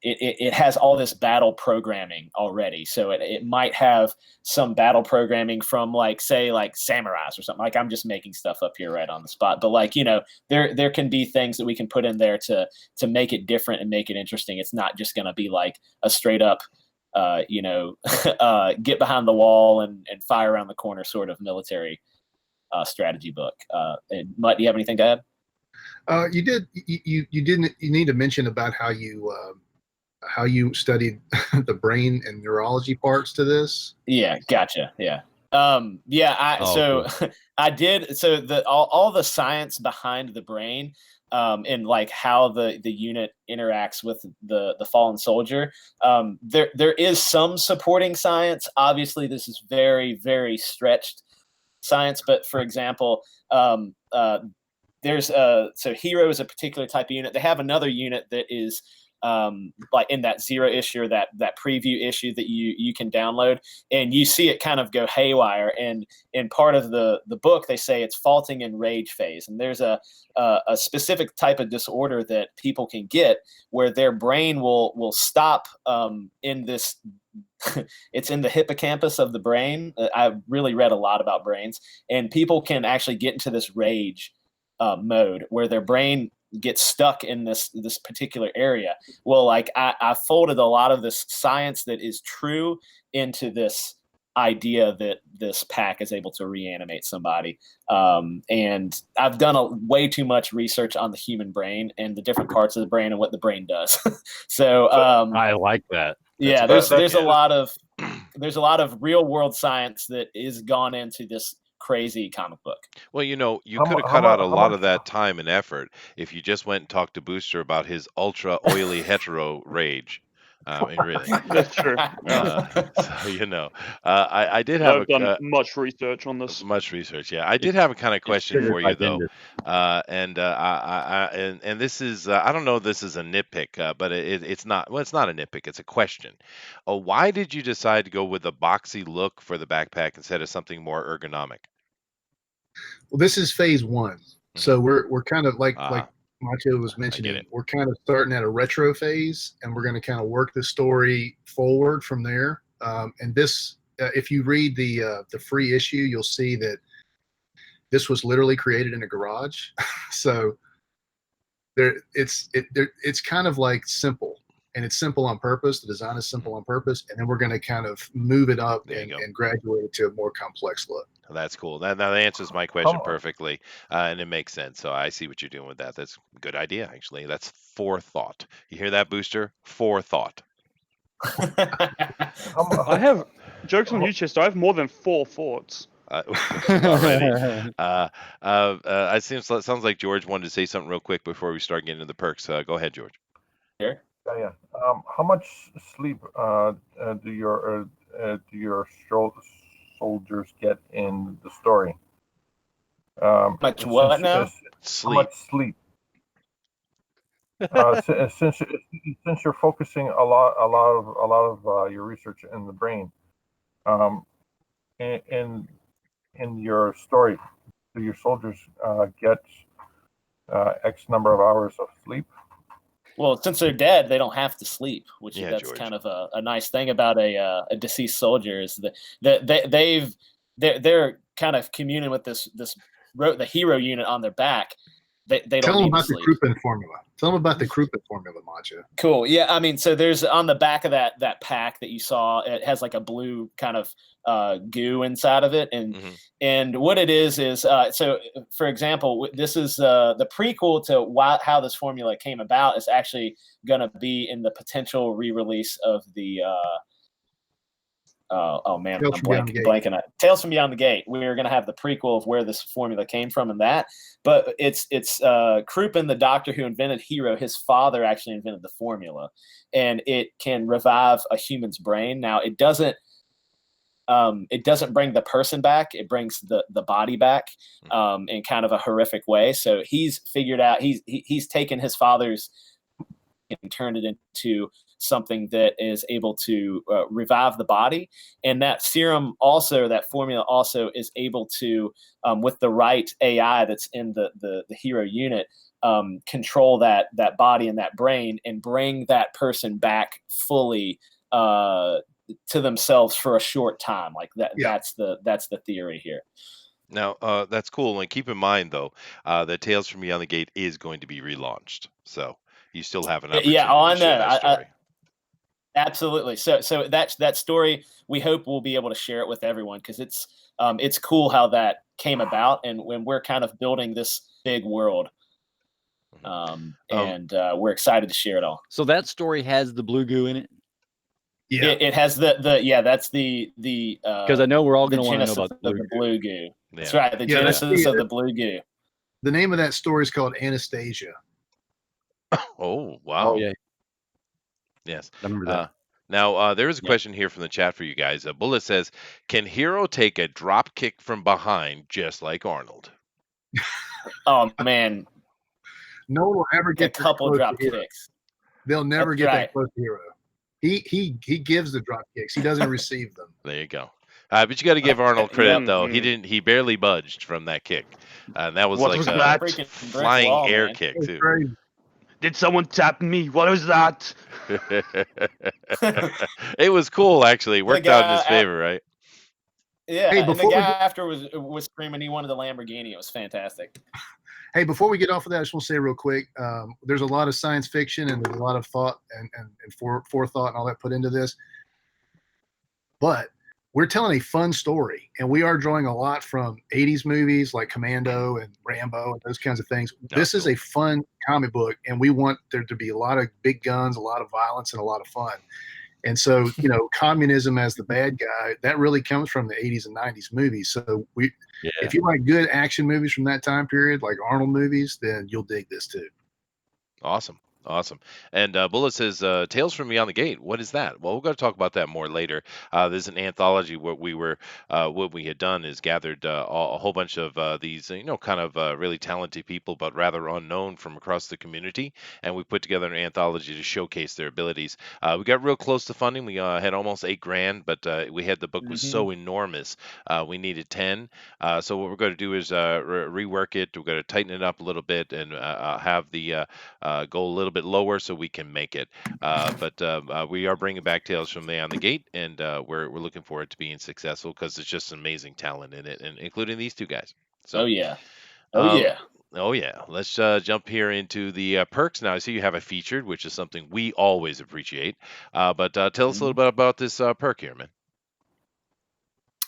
it has all this battle programming already. So it might have some battle programming from say samurais or something. Like, I'm just making stuff up here right on the spot, but there can be things that we can put in there to make it different and make it interesting. It's not just going to be like a straight up get behind the wall and fire around the corner sort of military strategy book. And Mutt, do you have anything to add?
You did. You didn't. You need to mention about how you studied the brain and neurology parts to this.
Yeah, gotcha. Yeah. Cool. I did. So all the science behind the brain, and like how the unit interacts with the fallen soldier. There is some supporting science. Obviously, this is very, very stretched science. But for example, there's so HIRO is a particular type of unit. They have another unit that is like in that 0 issue, or that preview issue that you can download, and you see it kind of go haywire. And in part of the book, they say it's faulting in rage phase. And there's a specific type of disorder that people can get where their brain will stop in this. It's in the hippocampus of the brain. I've really read a lot about brains, and people can actually get into this rage mode where their brain gets stuck in this particular area. Well, like I folded a lot of this science that is true into this idea that this pack is able to reanimate somebody. And I've done way too much research on the human brain and the different parts of the brain and what the brain does. So
I like that.
Yeah, there's a lot of real world science that is gone into this crazy comic book.
Well, you could have cut out a lot of that time and effort if you just went and talked to Booster about his ultra oily hetero rage. Really.
That's true.
So I did have
I've done much research on this.
Much research, yeah. I did have a kind of question for you though, and this is I don't know if this is a nitpick, but it's not. Well, it's not a nitpick. It's a question. Why did you decide to go with a boxy look for the backpack instead of something more ergonomic?
Well, this is phase 1, so we're kind of like Macho was mentioning, we're kind of starting at a retro phase, and we're going to kind of work the story forward from there. And this, if you read the free issue, you'll see that this was literally created in a garage. So it's kind of like simple, and it's simple on purpose. The design is simple on purpose, and then we're going to kind of move it up and graduate it to a more complex look.
That's cool. That answers my question perfectly, and it makes sense. So I see what you're doing with that. That's a good idea, actually. That's forethought. You hear that, Booster? Forethought.
I have jokes on you, Chester. I have more than 4 thoughts.
Already. It sounds like George wanted to say something real quick before we start getting into the perks. Go ahead, George.
Sure.
Yeah. How much sleep do your soldiers get in the story?
Much what now?
How
Sleep.
much sleep? Since you're focusing a lot of your research in the brain, in your story, do your soldiers get X number of hours of sleep?
Well, since they're dead, they don't have to sleep, which
Yeah,
that's
George.
kind of a nice thing about a deceased soldier is that they're kind of communing with the hero unit on their back. They don't
Tell them
need to
about the
sleep.
Kruppen formula. Tell them about the Kruppen formula, Macho.
Cool. Yeah, I mean, so there's on the back of that pack that you saw, it has like a blue kind of goo inside of it, and what it is so for example, this is the prequel to how this formula came about is actually going to be in the potential re-release of the oh man,
Tales
I'm
from Beyond the Gate.
blanking. Tales from Beyond the Gate. We're going to have the prequel of where this formula came from and that. But it's Kruppen, the doctor who invented Hiro. His father actually invented the formula, and it can revive a human's brain. Now it doesn't bring the person back. It brings the body back in kind of a horrific way. So he's figured out he's taken his father's and turned it into something that is able to revive the body, and that serum also, that formula also is able to with the right AI that's in the hero unit, control that body and that brain and bring that person back fully to themselves for a short time. Like that.
Yeah.
That's the theory here.
Now, that's cool. And keep in mind, though, that Tales from Beyond the Gate is going to be relaunched. So you still have an opportunity to share that story.
Absolutely. So that story, we hope we'll be able to share it with everyone because it's cool how that came about, and when we're kind of building this big world, and we're excited to share it all.
So that story has the blue goo in it.
Yeah,
it has that's the
because I know we're all going to want to know about
the blue goo.
Yeah.
That's right. The genesis of the blue goo.
The name of that story is called Anastasia.
Oh, wow.
Oh, yeah.
Yes.
I remember that.
Now, there is a question here from the chat for you guys. Bullet says, can Hiro take a drop kick from behind just like Arnold?
Oh, man.
No one will ever get
a couple drop kicks.
They'll never get that close to Hiro. He gives the drop kicks. He doesn't receive them.
There you go. But you got to give Arnold credit, though. He barely budged from that kick. That was like a flying air kick, too.
Crazy. Did someone tap me? What was that?
It was cool, actually. It worked out in his favor, right?
Yeah, hey, and the guy after was screaming he wanted the Lamborghini. It was fantastic.
Hey, before we get off of that, I just want to say real quick, there's a lot of science fiction and there's a lot of thought and forethought and all that put into this. But we're telling a fun story, and we are drawing a lot from 80s movies like Commando and Rambo and those kinds of things. This is a fun comic book, and we want there to be a lot of big guns, a lot of violence, and a lot of fun. And so, communism as the bad guy, that really comes from the 80s and 90s movies. So if you like good action movies from that time period, like Arnold movies, then you'll dig this too.
Awesome. And Bullet says, Tales from Beyond the Gate. What is that? Well, we're going to talk about that more later. There's an anthology. What we had done is gathered a whole bunch of these, kind of really talented people, but rather unknown from across the community. And we put together an anthology to showcase their abilities. We got real close to funding. We had almost $8,000, but we had the book was so enormous. We needed 10. So what we're going to do is rework it. We're going to tighten it up a little bit and have the go a little bit lower so we can make it. But we are bringing back Tales from Beyond the Gate, and we're looking forward to being successful because there's just amazing talent in it, and including these two guys. So,
oh yeah.
Let's jump here into the perks now. I see you have it featured, which is something we always appreciate. But tell us a little bit about this perk here, man.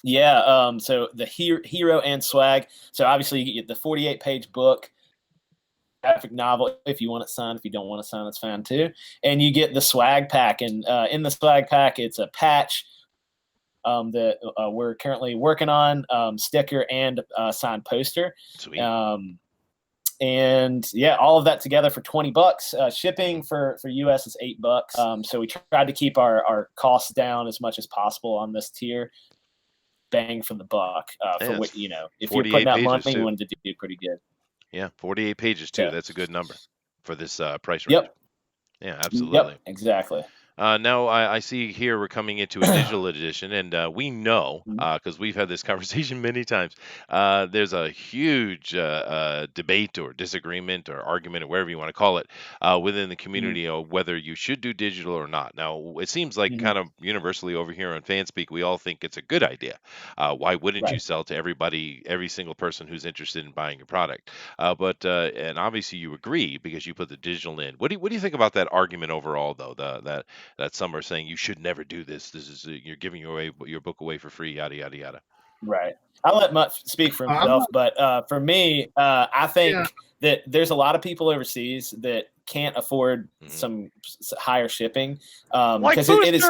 Yeah. So the hero and swag. So obviously you get the 48-page book. Graphic novel if you want it signed. If you don't want it signed, that's fine too. And you get the swag pack, and in the swag pack, it's a patch that we're currently working on, sticker and signed poster.
Sweet.
And yeah, all of that together for $20. Shipping for US is $8. So we tried to keep our costs down as much as possible on this tier. Bang for the buck. For what, you know, if you're putting out money, you wanted to do pretty good.
Yeah, 48 pages too. That's a good number for this price range.
Yep.
Yeah, absolutely.
Yep, exactly.
Now I see here we're coming into a digital edition, and we know because we've had this conversation many times. There's a huge debate or disagreement or argument or whatever you want to call it within the community of whether you should do digital or not. Now it seems like kind of universally over here on Fanspeak, we all think it's a good idea. Why wouldn't you sell to everybody, every single person who's interested in buying your product? But and obviously you agree because you put the digital in. What do you think about that argument overall, though? That some are saying you should never do this. This is you're giving your book away for free, yada yada yada.
Right. I'll let Mutt speak for himself, but for me, I think that there's a lot of people overseas that can't afford some higher shipping because it is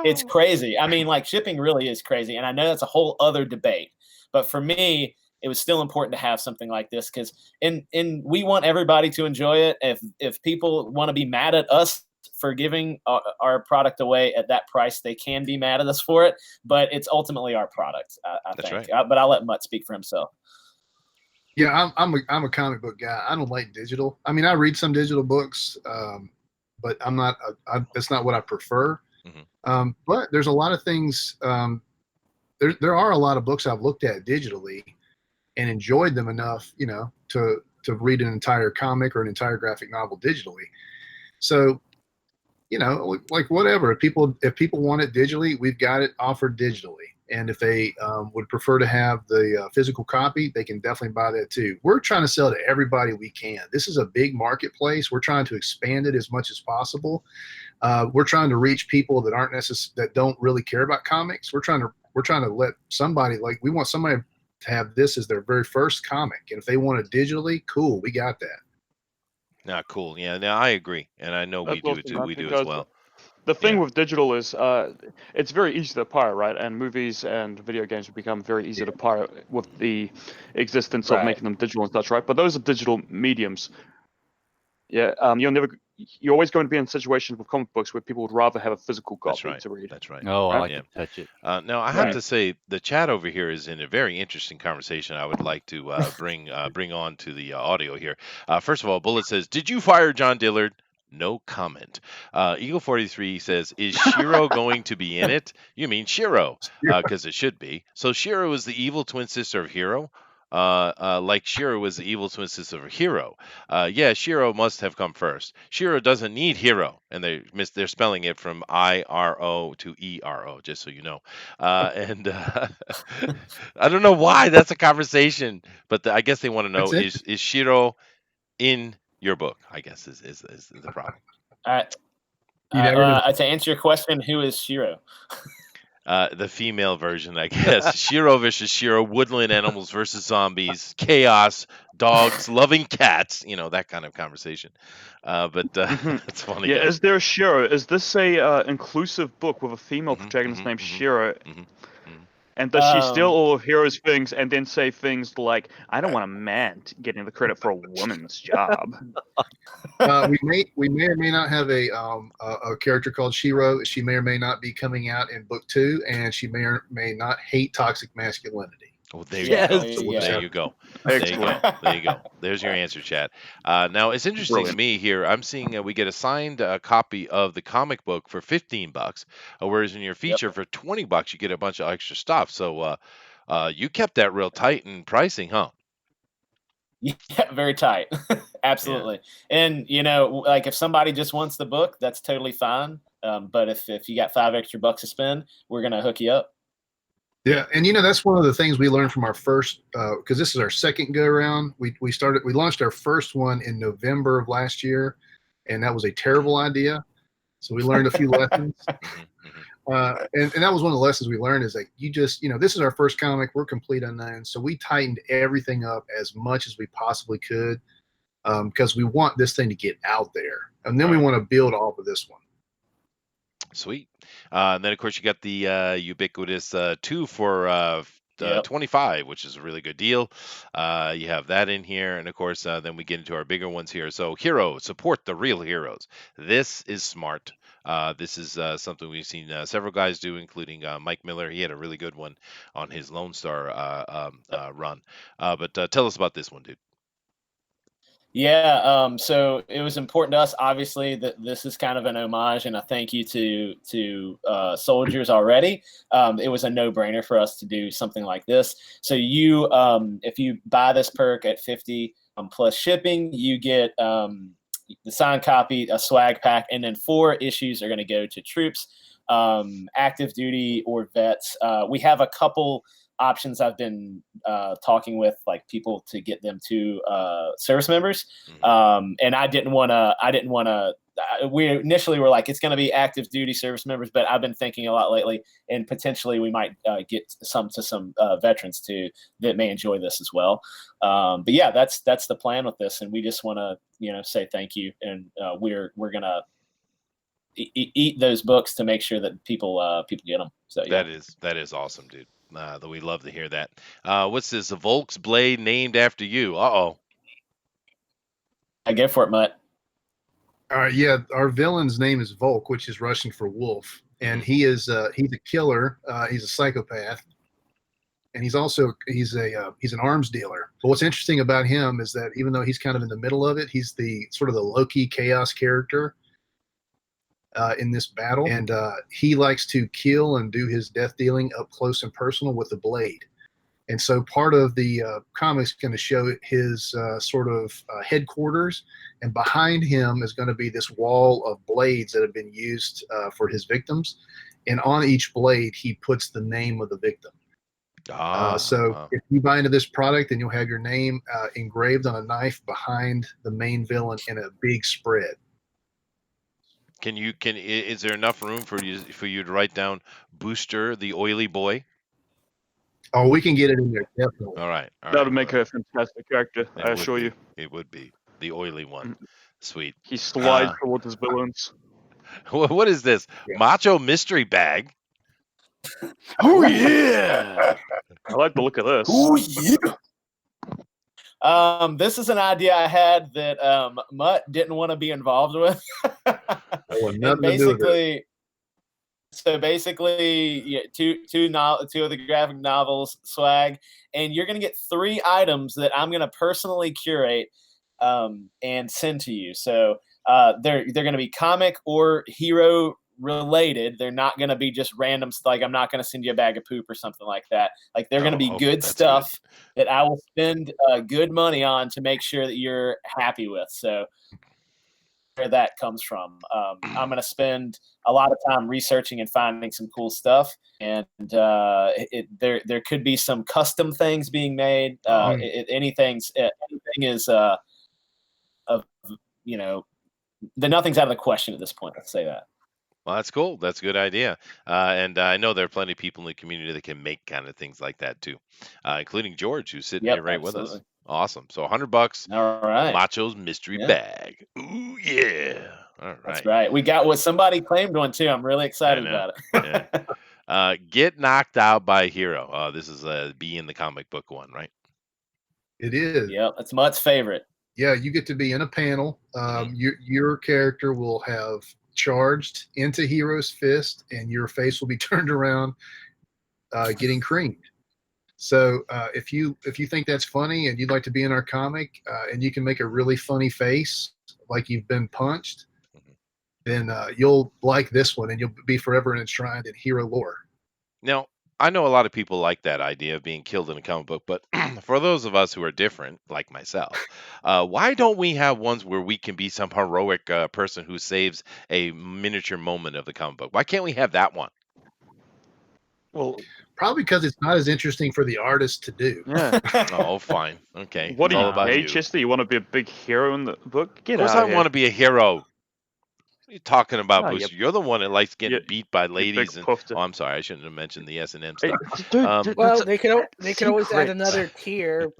it's crazy. I mean, like shipping really is crazy, and I know that's a whole other debate. But for me, it was still important to have something like this because we want everybody to enjoy it. If people want to be mad at us for giving our product away at that price, they can be mad at us for it, but it's ultimately our product. I think. Right. But I'll let Mutt speak for himself.
Yeah, I'm a comic book guy. I don't like digital. I mean, I read some digital books, but I'm not. That's not what I prefer. But there's a lot of things. There are a lot of books I've looked at digitally and enjoyed them enough, you know, to read an entire comic or an entire graphic novel digitally. So, you know, like whatever. If people want it digitally, we've got it offered digitally. And if they would prefer to have the physical copy, they can definitely buy that too. We're trying to sell to everybody we can. This is a big marketplace. We're trying to expand it as much as possible. We're trying to reach people that aren't that don't really care about comics. We're trying to let somebody, like, we want somebody to have this as their very first comic. And if they want it digitally, cool, we got that.
Cool. Yeah, now I agree, and I know we do it too. We do as well.
The thing with digital is it's very easy to pirate, right? And movies and video games have become very easy to pirate with the existence of making them digital and such, right? But those are digital mediums. Yeah, you're always going to be in situations with comic books where people would rather have a physical copy to read.
That's right.
Oh, I like to touch it.
Now I have to say the chat over here is in a very interesting conversation. I would like to bring on to the audio here. First of all, Bullet says, "Did you fire John Dillard?" No comment. Eagle 43 says, "Is Shiro going to be in it?" You mean Shiro, because it should be. So Shiro is the evil twin sister of Hiro. Like Shiro was the evil twin sister of Hiro. Yeah, Shiro must have come first. Shiro doesn't need Hiro, and they're spelling it from IRO to ERO, just so you know. And I don't know why that's a conversation, but I guess they want to know is Shiro in your book? I guess is the problem.
All right. To answer your question, who is Shiro?
The female version, I guess. Shiro versus Shiro, woodland animals versus zombies, chaos, dogs, loving cats, you know, that kind of conversation. But it's funny.
Yeah, is there a Shiro? Is this a inclusive book with a female protagonist named Shiro? And does she steal all of Hiro's things and then say things like, "I don't want a man getting the credit for a woman's job"?
We may or may not have a character called Shiro. She may or may not be coming out in book 2, and she may or may not hate toxic masculinity.
Oh, there you go. There you go. There you go. There's your answer, chat. Now, it's interesting to me here. I'm seeing we get a signed copy of the comic book for $15, whereas in your feature for $20, you get a bunch of extra stuff. So you kept that real tight in pricing, huh?
Yeah, very tight. Absolutely. Yeah. And, you know, like if somebody just wants the book, that's totally fine. But if you got $5 extra to spend, we're going to hook you up.
Yeah, and you know that's one of the things we learned from our first, because this is our second go around. We launched our first one in November of last year, and that was a terrible idea. So we learned a few lessons, and that was one of the lessons we learned is like this is our first comic. We're complete unknowns, so we tightened everything up as much as we possibly could because we want this thing to get out there, and then we want to build off of this one.
Sweet. And then, of course, you got the ubiquitous 2 for $25, which is a really good deal. You have that in here, and of course, then we get into our bigger ones here. So, Hero, support the real heroes. This is smart. This is something we've seen several guys do, including Mike Miller. He had a really good one on his Lone Star run. But tell us about this one, dude.
Yeah, so it was important to us, obviously, that this is kind of an homage and a thank you to soldiers already. It was a no-brainer for us to do something like this. So you, if you buy this perk at 50 plus shipping, you get the signed copy, a swag pack, and then 4 issues are going to go to troops, active duty or vets. We have a couple options. I've been talking with like people to get them to service members, and I didn't want to. We initially were like, it's going to be active duty service members, but I've been thinking a lot lately, and potentially we might get some veterans too that may enjoy this as well. But yeah, that's the plan with this, and we just want to say thank you, and we're gonna eat those books to make sure that people get them. So yeah.
That is awesome, dude. We love to hear that. What's this? A Volk's blade named after you. Uh-oh.
I go for it, Mutt.
All right, yeah, our villain's name is Volk, which is Russian for wolf, and he's a killer. He's a psychopath, and he's an arms dealer. But what's interesting about him is that even though he's kind of in the middle of it, he's the sort of the low-key chaos character in this battle, and he likes to kill and do his death dealing up close and personal with the blade. And so part of the comics is going to show his sort of headquarters, and behind him is going to be this wall of blades that have been used for his victims, and on each blade he puts the name of the victim. So if you buy into this product, then you'll have your name engraved on a knife behind the main villain in a big spread.
Is there enough room for you to write down Booster the Oily Boy?
Oh, we can get it in there, definitely.
All right.
That would make her a fantastic character, I assure you.
It would be the oily one. Sweet.
He slides towards his villains.
What is this? Yeah. Macho mystery bag?
Oh yeah!
I like the look of this.
Oh yeah! This is an idea I had that Mutt didn't want to be involved with. Basically, two of the graphic novels swag, and you're gonna get 3 items that I'm gonna personally curate and send to you. So they're gonna be comic or hero related. They're not gonna be just random. Like I'm not gonna send you a bag of poop or something like that. Like they're gonna be good stuff that I will spend good money on to make sure that you're happy with. So where that comes from. I'm going to spend a lot of time researching and finding some cool stuff, and there could be some custom things being made. Anything is nothing's out of the question at this point. Let's say that.
Well, that's cool. That's a good idea. And I know there are plenty of people in the community that can make kind of things like that too, including George, who's sitting here right with us. Awesome. So $100.
All right.
Macho's mystery bag. Ooh, yeah. All right.
That's right. We got what somebody claimed one too. I'm really excited about
it. Yeah. Get knocked out by Hero. This is be in the comic book one, right?
It is.
Yep. That's Mutt's favorite.
Yeah, you get to be in a panel. Your character will have charged into Hero's fist, and your face will be turned around, getting creamed. So if you think that's funny and you'd like to be in our comic, and you can make a really funny face like you've been punched, then you'll like this one, and you'll be forever enshrined in hero lore.
Now, I know a lot of people like that idea of being killed in a comic book, but for those of us who are different, like myself, why don't we have ones where we can be some heroic person who saves a miniature moment of the comic book? Why can't we have that one?
Well,
probably because it's not as interesting for the artist to do.
Yeah.
Oh, fine. Okay.
What are you, gay, Chester? You want to be a big hero in the book? Get out
of
here.
Of course I want to be a hero. What are you talking about, Booster? You're the one that likes getting beat by ladies. I'm sorry. I shouldn't have mentioned the S&M stuff.
Well, they could always add another tier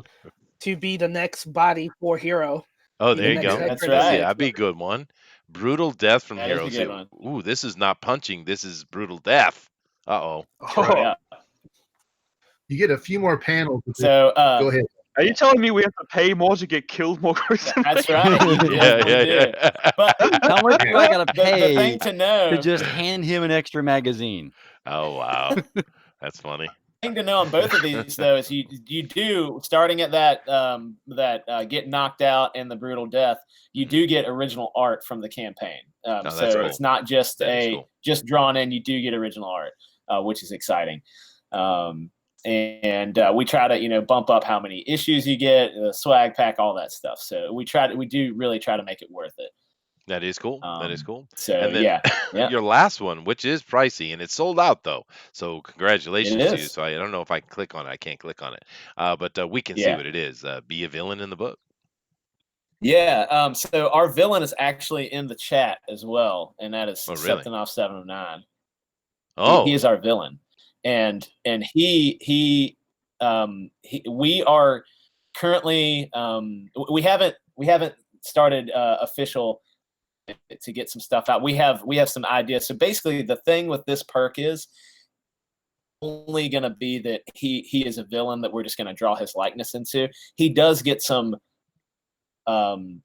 to be the next body for Hero.
Oh, there you go.
That's right.
Yeah, that'd be a good one. Brutal death from Heroes. Ooh, this is not punching. This is brutal death. Uh-oh.
Yeah.
You get a few more panels.
So
Go ahead.
Are you telling me we have to pay more to get killed more gruesomely?
that's right. You definitely do. But
How much do I gotta
the
pay
thing to know,
to just hand him an extra magazine?
Oh wow, that's funny.
thing to know on both of these though is you do, starting at that get knocked out and the brutal death, you do get original art from the campaign.
that's
So
cool.
it's not just
Cool.
just drawn in. You do get original art, which is exciting. And we try to bump up how many issues you get, the swag pack, all that stuff. So we do really try to make it worth it.
That is cool. That is cool.
So
And then
yeah.
your last one, which is pricey, and it's sold out though. So congratulations
It
to you.
is.
So I don't know if I can click on it. I can't click on it. But we can see
Yeah.
what it is. Be a villain in the book.
Yeah. So our villain is actually in the chat as well, and that is
Oh, really?
Septinoff 709.
Oh,
He is our villain, and we are currently we haven't started official to get some stuff out. We have some ideas. So basically, the thing with this perk is only going to be that he is a villain that we're just going to draw his likeness into. He does get some.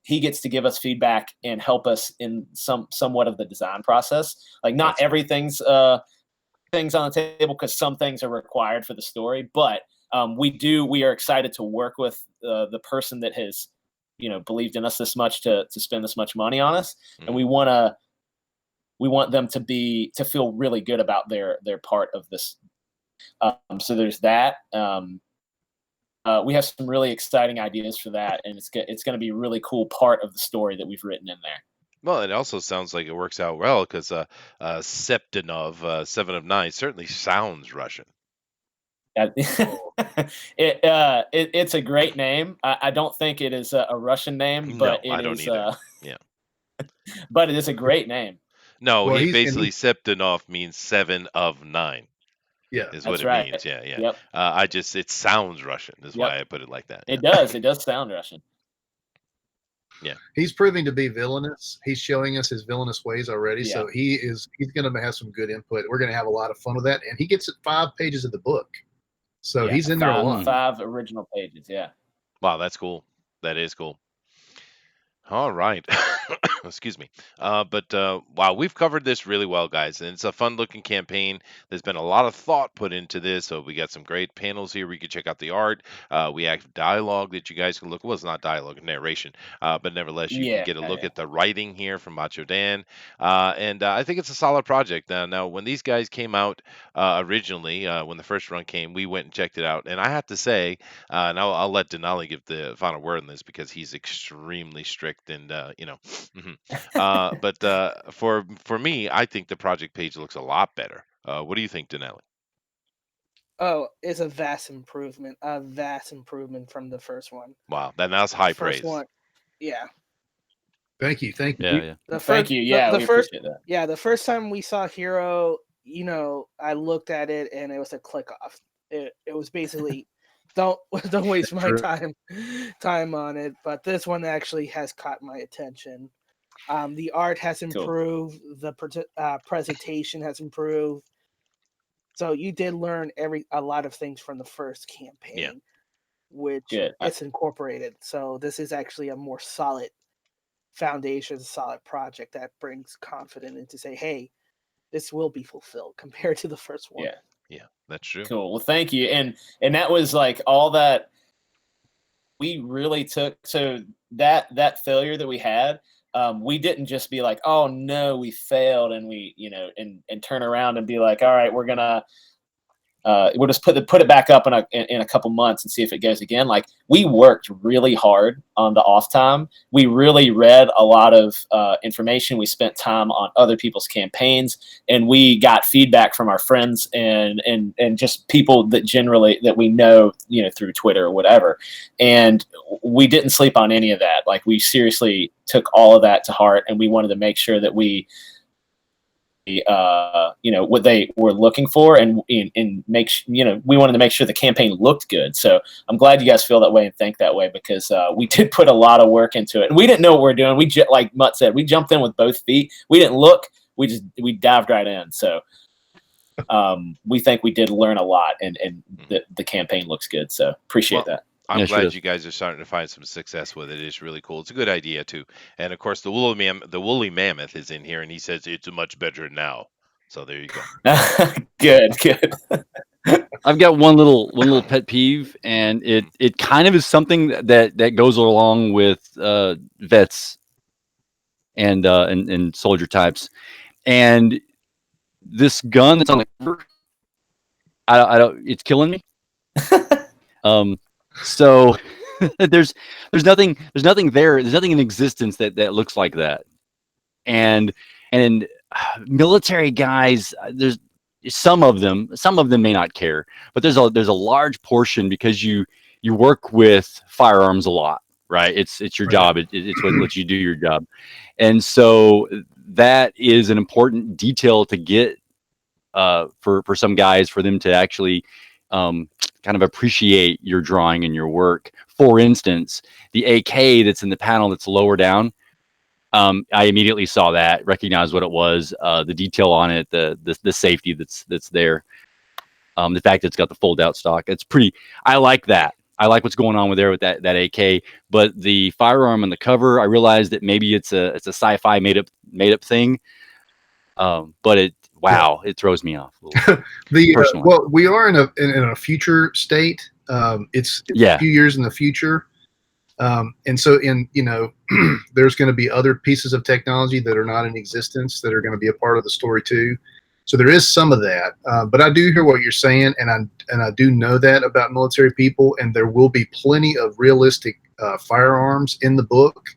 He gets to give us feedback and help us in somewhat of the design process. Like not everything's things on the table because some things are required for the story, but we are excited to work with the person that has believed in us this much to spend this much money on us, and we want them to feel really good about their part of this. So there's that. We have some really exciting ideas for that, and it's going to be a really cool part of the story that we've written in there.
well, it also sounds like it works out well because Septinov 7 of 9 certainly sounds Russian.
It's a great name. I don't think it is a Russian name, but
No, I don't either. Yeah.
But it is a great name.
No,
Well,
he basically Septinov means 7 of 9.
Yeah,
is what
That's
it
right.
means. Yeah, yeah.
Yep.
It sounds Russision. Is
Yep.
why I put it like that.
It does sound Russian.
Yeah.
he's proving to be villainous. He's showing us his villainous ways already.
Yeah.
So he's going to have some good input. We're going to have a lot of fun with that. And he gets 5 pages of the book. So he's in there a lot.
5 original pages. Yeah.
Wow, that's cool. That is cool. All right. Excuse me. But wow, we've covered this really well, guys. And it's a fun looking campaign. There's been a lot of thought put into this. So we got some great panels here. We can check out the art. We have dialogue that you guys can look. Well, it's not dialogue, narration. But nevertheless, you can get a look at the writing here from Macho Dan. And I think it's a solid project. Now, when these guys came out originally, when the first run came, we went and checked it out. And I have to say, and I'll let Dinale give the final word on this because he's extremely strict and but for me, I think the project page looks a lot better. What do you think, Dinale?
Oh, it's a vast improvement from the first one.
Wow, that's high praise.
First one, yeah.
Thank you.
Thank you. Yeah, we appreciate that.
Yeah, the first time we saw Hero, I looked at it and it was a click off. It was basically don't waste my time on it. But this one actually has caught my attention. The art has improved. Cool. The presentation has improved. So you did learn a lot of things from the first campaign, which it's incorporated. So this is actually a more solid foundation, solid project that brings confidence into say, hey, this will be fulfilled compared to the first one.
Yeah, that's true.
Cool. Well, thank you. And that was like all that we really took. So that failure that we had, we didn't just be like, oh no, we failed, and we and turn around and be like, all right, we're gonna we'll just put it back up in a couple months and see if it goes again. Like, we worked really hard on the off time. We really read a lot of information. We spent time on other people's campaigns, and we got feedback from our friends and just people that we know, through Twitter or whatever. And we didn't sleep on any of that. Like, we seriously took all of that to heart, and we wanted to make sure that we what they were looking for, and we wanted to make sure the campaign looked good. So I'm glad you guys feel that way and think that way, because we did put a lot of work into it, and we didn't know what we were doing. Like Mutt said, we jumped in with both feet. We didn't look. We dived right in. So we think we did learn a lot, and the campaign looks good. So appreciate that.
I'm glad you guys are starting to find some success with it. It's really cool. It's a good idea too. And of course, the woolly mammoth is in here, and he says it's much better now. So there you go.
Good.
I've got one little pet peeve, and it kind of is something that goes along with vets and soldier types, and this gun that's on the cover, I don't. It's killing me. So there's nothing there. There's nothing in existence that looks like that, and military guys. There's some of them may not care, but there's a large portion, because you work with firearms a lot, right? It's your job. It's what lets you do your job, and so that is an important detail to get for some guys, for them to actually kind of appreciate your drawing and your work. For instance, the AK that's in the panel that's lower down, I immediately saw that, recognized what it was, the detail on it, the safety that's there, the fact that it's got the fold out stock. It's pretty. I like that. I like what's going on with that AK. But the firearm on the cover, I realized that maybe it's a sci-fi made up thing. But it throws me off.
Well, we are in a future state. It's a few years in the future. And so there's going to be other pieces of technology that are not in existence that are going to be a part of the story too. So there is some of that, but I do hear what you're saying, and I do know that about military people, and there will be plenty of realistic firearms in the book,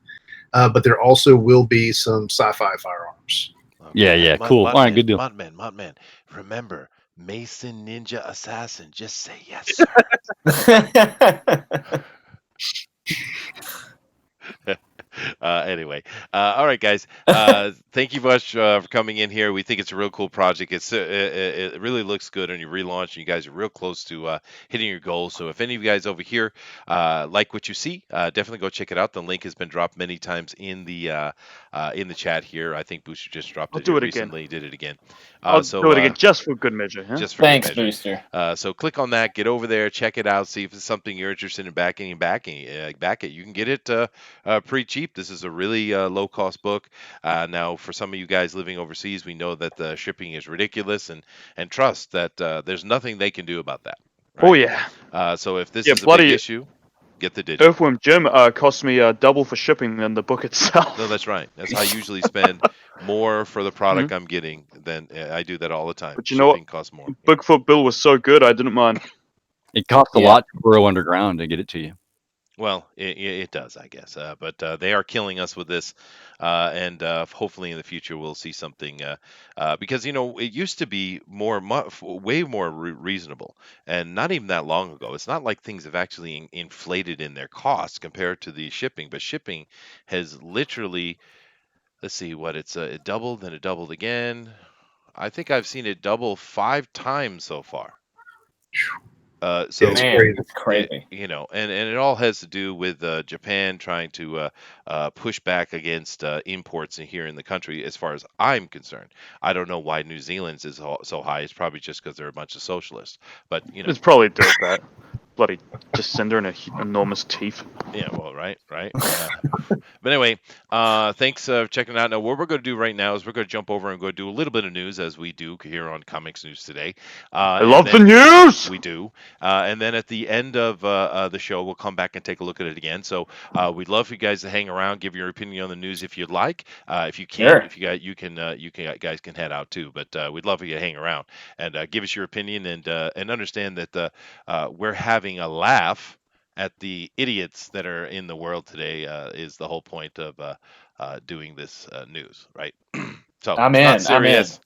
but there also will be some sci-fi firearms.
Yeah, cool. All right, good deal.
Modman, remember, Mason Ninja Assassin. Just say yes, sir. Anyway, all right, guys. Thank you much for coming in here. We think it's a real cool project. It really looks good on your relaunch. You guys are real close to hitting your goals. So if any of you guys over here like what you see, definitely go check it out. The link has been dropped many times in the chat here. I think Booster just dropped it recently. Did it again.
I'll do it again just for good measure. Huh?
Just for
Thanks,
good measure.
Booster.
So click on that. Get over there. Check it out. See if it's something you're interested in backing. Back it. You can get it pretty cheap. This is a really low-cost book. Now, for some of you guys living overseas, we know that the shipping is ridiculous, and trust that there's nothing they can do about that. Right?
Oh yeah.
So if this is a big issue, get the digital.
Earthworm Jim cost me double for shipping than the book itself.
No, that's right. That's how I usually spend more for the product I'm getting than I do that all the time.
But you know what?
Costs more.
Bigfoot Bill was so good, I didn't mind.
It costs a lot to burrow underground to get it to you.
Well, it does, I guess. But they are killing us with this, and hopefully in the future we'll see something. Because it used to be way more reasonable, and not even that long ago. It's not like things have actually inflated in their costs compared to the shipping, but shipping has literally. Let's see what it doubled, then it doubled again. I think I've seen it double 5 times so far. So
it's crazy.
And it all has to do with Japan trying to push back against imports here in the country. As far as I'm concerned, I don't know why New Zealand's is so high. It's probably just because they're a bunch of socialists. But
it's probably dirt that bloody just send her in enormous teeth.
Yeah, well, right. But anyway, thanks for checking it out. Now, what we're going to do right now is we're going to jump over and go do a little bit of news, as we do here on Comics News Today.
I love the news!
We do. And then at the end of the show, we'll come back and take a look at it again. So we'd love for you guys to hang around, give your opinion on the news if you'd like. If you can, you guys can head out too. But we'd love for you to hang around and give us your opinion and understand that we're having a laugh at the idiots that are in the world today is the whole point of doing this news, right? So
I'm
not serious.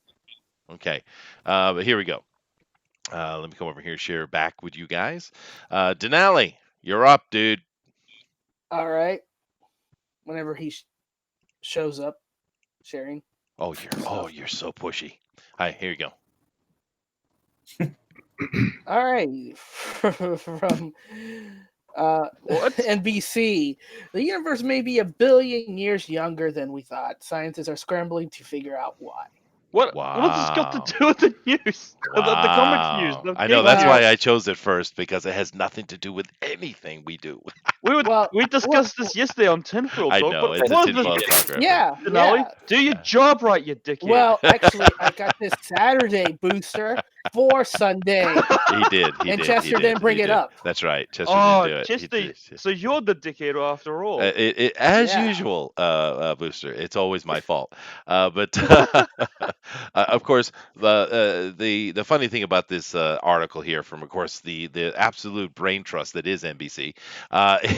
I'm in.
Okay, but here we go. Let me come over here, share back with you guys. Dinale, you're up, dude.
All right. Whenever he shows up, sharing.
Oh, you're so pushy. All right, here you go.
All right, from NBC. The universe may be 1 billion years younger than we thought. Scientists are scrambling to figure out why.
What has this got to do with the news? The comics news.
Wow.
The
I know
game
that's
news.
why I chose it first, because it has nothing to do with anything we do.
We discussed this yesterday on Tinfoil
I
Talk,
know
but
it's a
what
tinfoil
the
talk reference.
Yeah,
Dinale,
yeah.
do your job right, you dickhead.
Well, actually, I got this Saturday booster for Sunday,
He did. He
and
did.
Chester
he did.
didn't bring
he
it
did.
up.
That's right. Chester
Oh,
didn't do it. He
Chester,
did.
so you're the dickhead after all.
As
Yeah.
usual, Booster. It's always my fault. But of course, the funny thing about this article here, from of course the absolute brain trust that is NBC,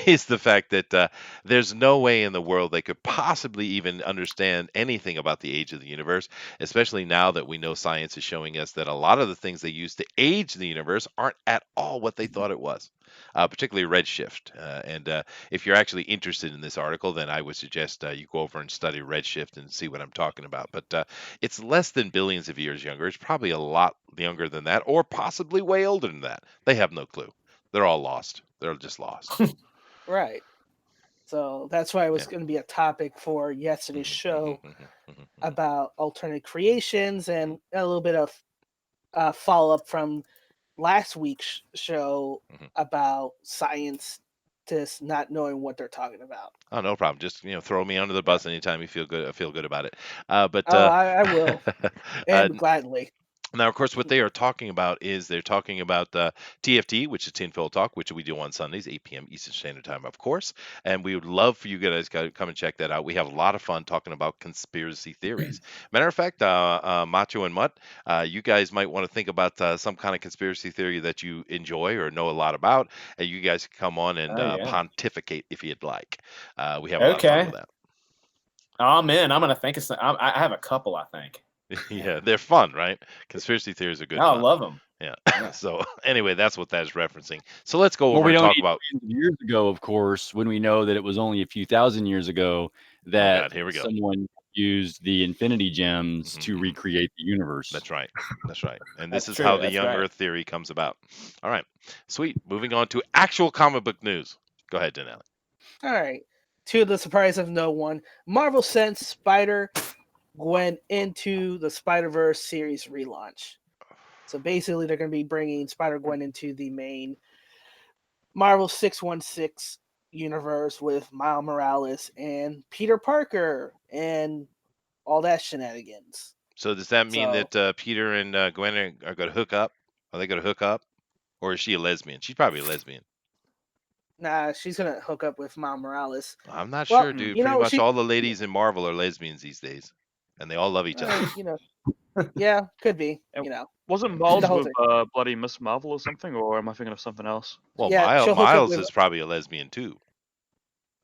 is the fact that there's no way in the world they could possibly even understand anything about the age of the universe, especially now that we know science is showing us that a lot of the things they use to age the universe aren't at all what they thought it was, particularly redshift. And if you're actually interested in this article, then I would suggest you go over and study redshift and see what I'm talking about. But it's less than billions of years younger. It's probably a lot younger than that, or possibly way older than that. They have no clue. They're all lost. They're just lost.
Right. So that's why it was
Yeah.
going to be a topic for yesterday's show
Mhm.
about alternate creations and a little bit of follow up from last week's show
Mhm.
about scientists not knowing what they're talking about.
Oh, no problem. Just throw me under the bus anytime you feel good about it. But
I will, and gladly.
Now, of course, what they are talking about is they're talking about TFT, which is Tinfoil Talk, which we do on Sundays, 8 p.m. Eastern Standard Time, of course. And we would love for you guys to come and check that out. We have a lot of fun talking about conspiracy theories. Matter of fact, Macho and Mutt, you guys might want to think about some kind of conspiracy theory that you enjoy or know a lot about, and you guys can come on and pontificate if you'd like. We have a lot of fun with that.
I'm in. I'm gonna think of some. I have a couple, I think.
Yeah, they're fun, right? Conspiracy theories are good.
I
fun.
love them.
Yeah. So anyway, that's what that is referencing. So let's go
Well,
over
we
and
don't
talk
need
about.
years ago, of course, when we know that it was only a few thousand years ago that
God, here we go.
someone used the infinity gems to
Mhm.
recreate the universe.
That's right. That's right. And this
That's
is how
true,
the
that's
young
right.
Earth theory comes about. All right. Sweet. Moving on to actual comic book news. Go ahead, Dinale.
All right. To the surprise of no one, Marvel sent Spider-Gwen into the Spider-Verse series relaunch. So basically, they're going to be bringing Spider-Gwen into the main Marvel 616 universe with Miles Morales and Peter Parker and all that shenanigans.
So does that mean
So-
that Peter and Gwen are going to hook up? Are they going to hook up? Or is she a lesbian? She's probably a lesbian.
Nah, she's going to hook up with Miles Morales.
I'm not
Well,
sure, dude.
you
Pretty
know,
much
she-
all the ladies in Marvel are lesbians these days. And they all love each other.
Yeah, could be.
Wasn't Miles
The whole
with
thing.
bloody Miss Marvel or something, or am I thinking of something else?
Well,
Yeah, she'll hook up
Miles
with-
is probably a lesbian too.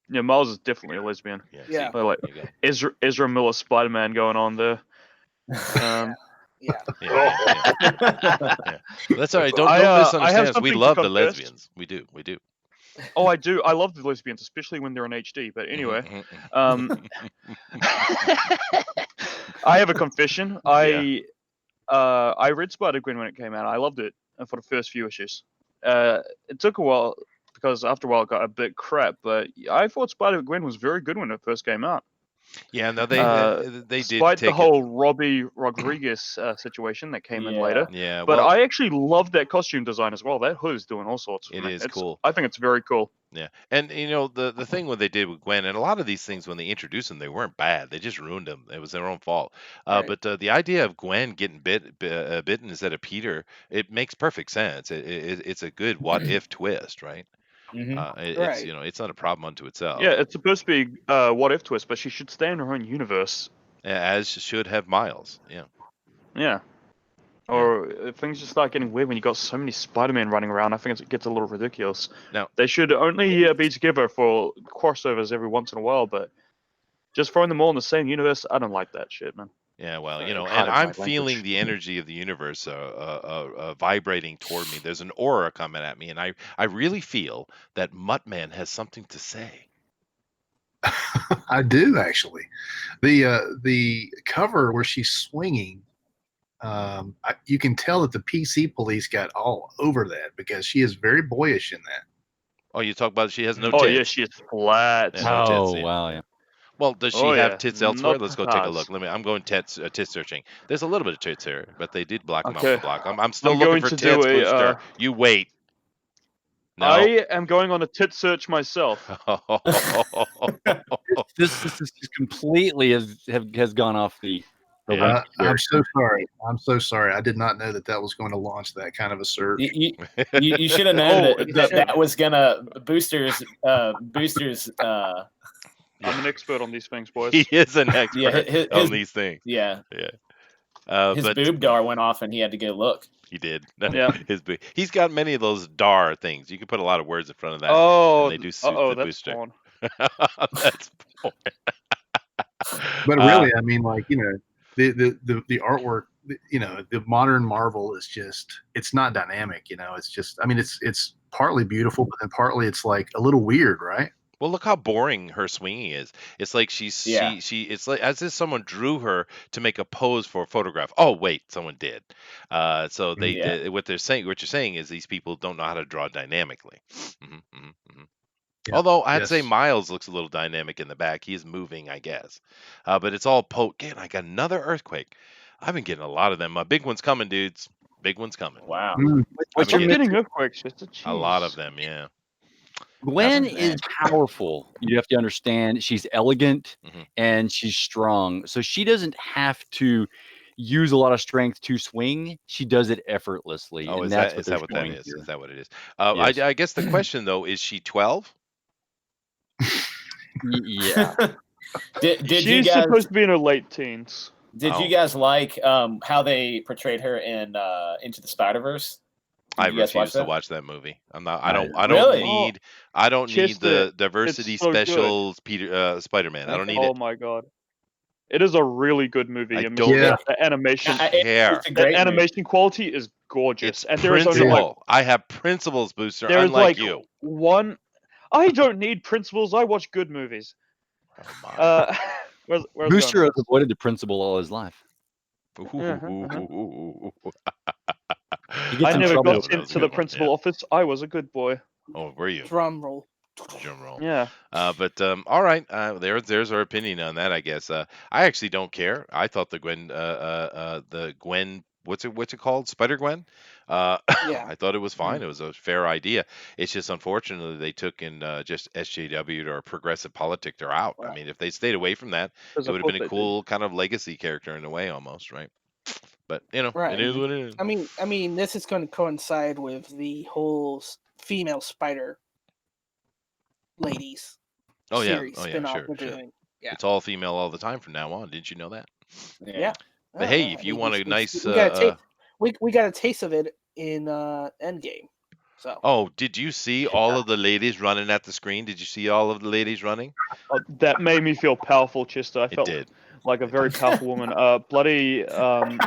Yeah, Miles is definitely a lesbian.
Yeah.
Yeah.
See,
Like
there you go.
Ezra Miller Spider-Man going on there.
Yeah.
Yeah. That's all right. Don't
I have
misunderstand us. We
something to
love the
confess.
lesbians. We do.
Oh, I do. I love the lesbians, especially when they're in HD. But anyway, I have a confession. I read Spider-Gwen when it came out. I loved it for the first few issues. It took a while because after a while it got a bit crap. But I thought Spider-Gwen was very good when it first came out.
Yeah, no, they did
Despite
take
the whole Robbie Rodriguez situation that came in later.
Yeah,
But
well,
I actually love that costume design as well. That hood is doing all sorts.
It is cool.
I think it's very cool.
Yeah, and the thing what they did with Gwen, and a lot of these things when they introduced them, they weren't bad. They just ruined them. It was their own fault.
Right.
But the idea of Gwen getting bitten instead of Peter, it makes perfect sense. It's a good what if twist, right? It's
Right.
it's not a problem unto itself.
Yeah, it's supposed to be what if twist, but she should stay in her own universe.
As should have Miles. Yeah.
Yeah. Or if things just start getting weird when you got so many Spider-Man running around, I think it gets a little ridiculous.
Now
They should only be together for crossovers every once in a while, but just throwing them all in the same universe, I don't like that shit, man.
Yeah, well,
Sorry,
and
pardon
I'm
my
feeling
language.
the energy of the universe vibrating toward me. There's an aura coming at me, and I really feel that Muttman has something to say.
I do actually. The cover where she's swinging, you can tell that the PC police got all over that because she is very boyish in that.
Oh, you talk about she has no
Oh
tits.
yeah, she is flat.
Yeah, no tits, yeah.
Wow, yeah.
Well, does she
Oh
have
yeah,
tits elsewhere?
not
Let's go take a look.
hers.
I'm going tit searching. There's a little bit of tits here, but they did block them off the
Okay,
block. I'm still
I'm
looking
going
for
to do
tits,
a.
Booster. You wait. No.
I am going on a tit search myself.
This is completely has gone off the
Yeah.
range here.
I'm so sorry. I'm so sorry. I did not know that was going to launch that kind of a search.
You should have known
Oh,
that was gonna boosters.
I'm an expert on these things, boys.
He is an expert
Yeah,
on these things.
Yeah. His
But
boob dar went off, and he had to go look.
he did.
Yeah.
He's got many of those dar things. You can put a lot of words in front of that.
Oh,
and they do suit the
that's
booster.
porn.
That's porn.
But really, I mean, like, the artwork, the modern Marvel is just, it's not dynamic. It's just, I mean, it's partly beautiful, but then partly it's like a little weird, right?
Well, look how boring her swinging is. It's like she it's like as if someone drew her to make a pose for a photograph. Oh wait, someone did. So they did what you're saying is these people don't know how to draw dynamically. Yeah. Although I'd say Miles looks a little dynamic in the back. He is moving, I guess. But it's all Again, I got another earthquake. I've been getting a lot of them. Big one's coming, dudes. Big one's coming.
Wow.
What you're getting earthquakes?
A lot of them, yeah.
Gwen is powerful. You have to understand she's elegant and she's strong. So she doesn't have to use a lot of strength to swing. She does it effortlessly.
Oh,
and
is
that's
that what that is?
Here.
Is that what it is?
Yes.
I guess the question though, is she 12?
Yeah.
Did
She's
you guys
supposed to be in her late teens.
Did you guys like how they portrayed her in Into the Spider-Verse?
I refuse to watch that movie. I'm not. I don't
Really?
need. I don't need the diversity
so
specials. Spider-Man. I don't need it.
Oh my god, it is a really good movie.
I
and
don't
the animation.
care.
The animation quality is gorgeous, and there is only like
I have principles, Booster.
There is
unlike
like
you.
one. I don't need principles. I watch good movies.
Oh my.
Where's
Booster has avoided the principal all his life.
I never got into the principal office. I was a good boy.
Oh, were you?
Drum roll.
Drum roll.
Yeah.
But all right. There's our opinion on that. I guess. I actually don't care. I thought the Gwen. What's it called? Spider-Gwen.
Yeah.
I thought it was fine. It was a fair idea. It's just unfortunately they took and just SJW'd or progressive politicked her out. I mean, if they stayed away from that, it would have been a cool kind of legacy character in a way, almost, right? But it is what it is.
I mean, this is going to coincide with the whole female Spider ladies. Series spin-off
sure.
doing. Yeah.
It's all female all the time from now on. Didn't you know that?
Yeah.
But hey, if you want a nice,
we got a taste of it in Endgame. So.
Oh, did you see all of the ladies running at the screen? Did you see all of the ladies running?
That made me feel powerful, Chester. I felt
did.
Like a very powerful woman. Bloody. Who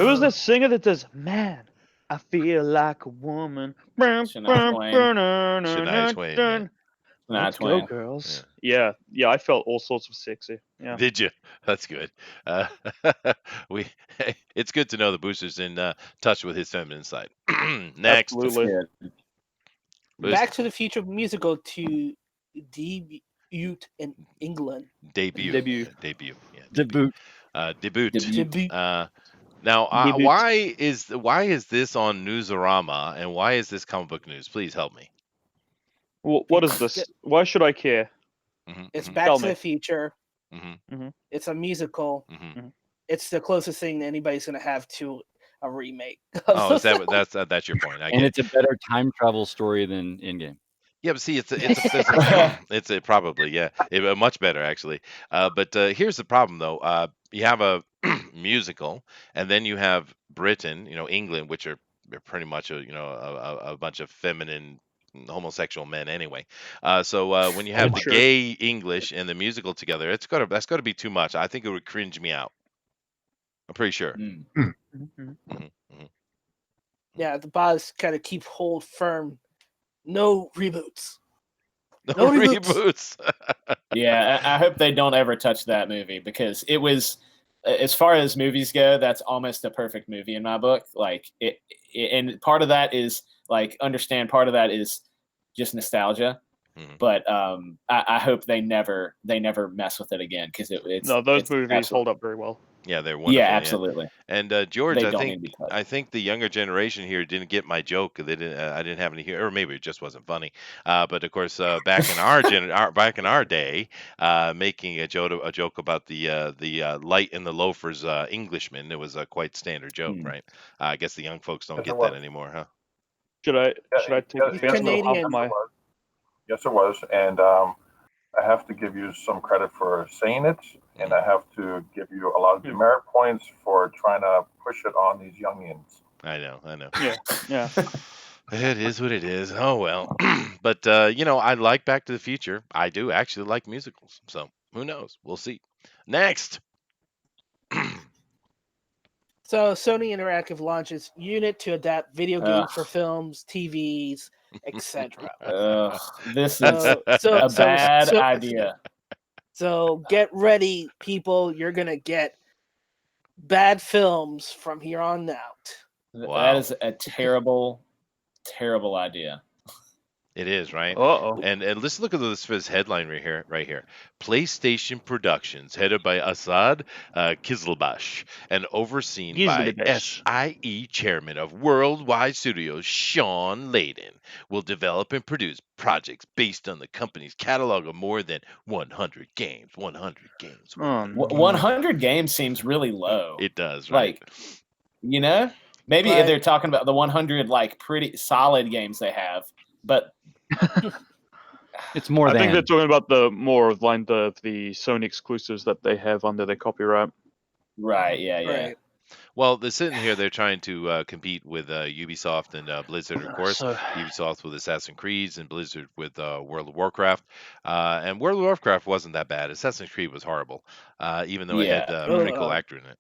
was that singer that does "Man, I Feel Like a Woman"?
Shania Twain.
Let's go, girls. Yeah, I felt all sorts of sexy. Yeah.
Did you? That's good. It's good to know the Booster's in touch with his feminine side. Next.
Absolutely.
Back to the Future musical to debut in England.
Debut.
Debut.
Now, why is this on Newsarama and why is this comic book news? Please help me.
Well, what is this? Why should I care?
It's Back to the Future. It's a musical. It's the closest thing anybody's going to have to a remake.
Oh, is that's your point?
And it's a better time travel story than Endgame.
Yeah, but see, it's probably much better actually. But here's the problem though. You have a musical, and then you have Britain, England, which are pretty much a bunch of feminine homosexual men anyway. So when you have the gay English and the musical together, that's got to be too much. I think it would cringe me out. I'm pretty sure.
Yeah, the boss kind of hold firm. No reboots.
No reboots.
Yeah, I hope they don't ever touch that movie because it was, as far as movies go, that's almost a perfect movie in my book. Like and part of that is like part of that is just nostalgia. But I hope they never mess with it again because
those movies hold up very well.
Yeah, they're wonderful.
Yeah, absolutely.
And George,
They
I
don't need to be
think
touched.
the younger generation here didn't get my joke. They didn't. I didn't have any here, or maybe it just wasn't funny. But of course, back in back in our day, making a joke about the light and the loafers Englishman, it was a quite standard joke, right? I guess the young folks don't get that anymore, huh?
Should I take
Yes,
the
yes,
Canadian.
Yes, it was, and I have to give you some credit for saying it, and I have to give you a lot of demerit points for trying to push it on these youngins.
I know.
Yeah.
It is what it is. Oh well. But I like Back to the Future. I do actually like musicals. So who knows? We'll see. Next.
So Sony Interactive launches unit to adapt video games for films, TVs, etc.
This is a bad idea.
So get ready, people. You're gonna get bad films from here on out.
That is a terrible, terrible idea.
It is, right?
Uh-oh.
And let's look at this headline right here. PlayStation Productions, headed by Asad Kizilbash and overseen by SIE Chairman of Worldwide Studios, Sean Layden, will develop and produce projects based on the company's catalog of more than 100 games. 100 games.
100 games seems really low.
It does, right?
Like, maybe if they're talking about the 100 like pretty solid games they have, but
it's more.
I think they're talking about the Sony exclusives that they have under their copyright.
Right. Yeah.
Right.
Well, they're sitting here. They're trying to compete with Ubisoft and Blizzard, of course. Ubisoft with Assassin's Creed and Blizzard with World of Warcraft. And World of Warcraft wasn't that bad. Assassin's Creed was horrible, even though it had a pretty cool actor in it.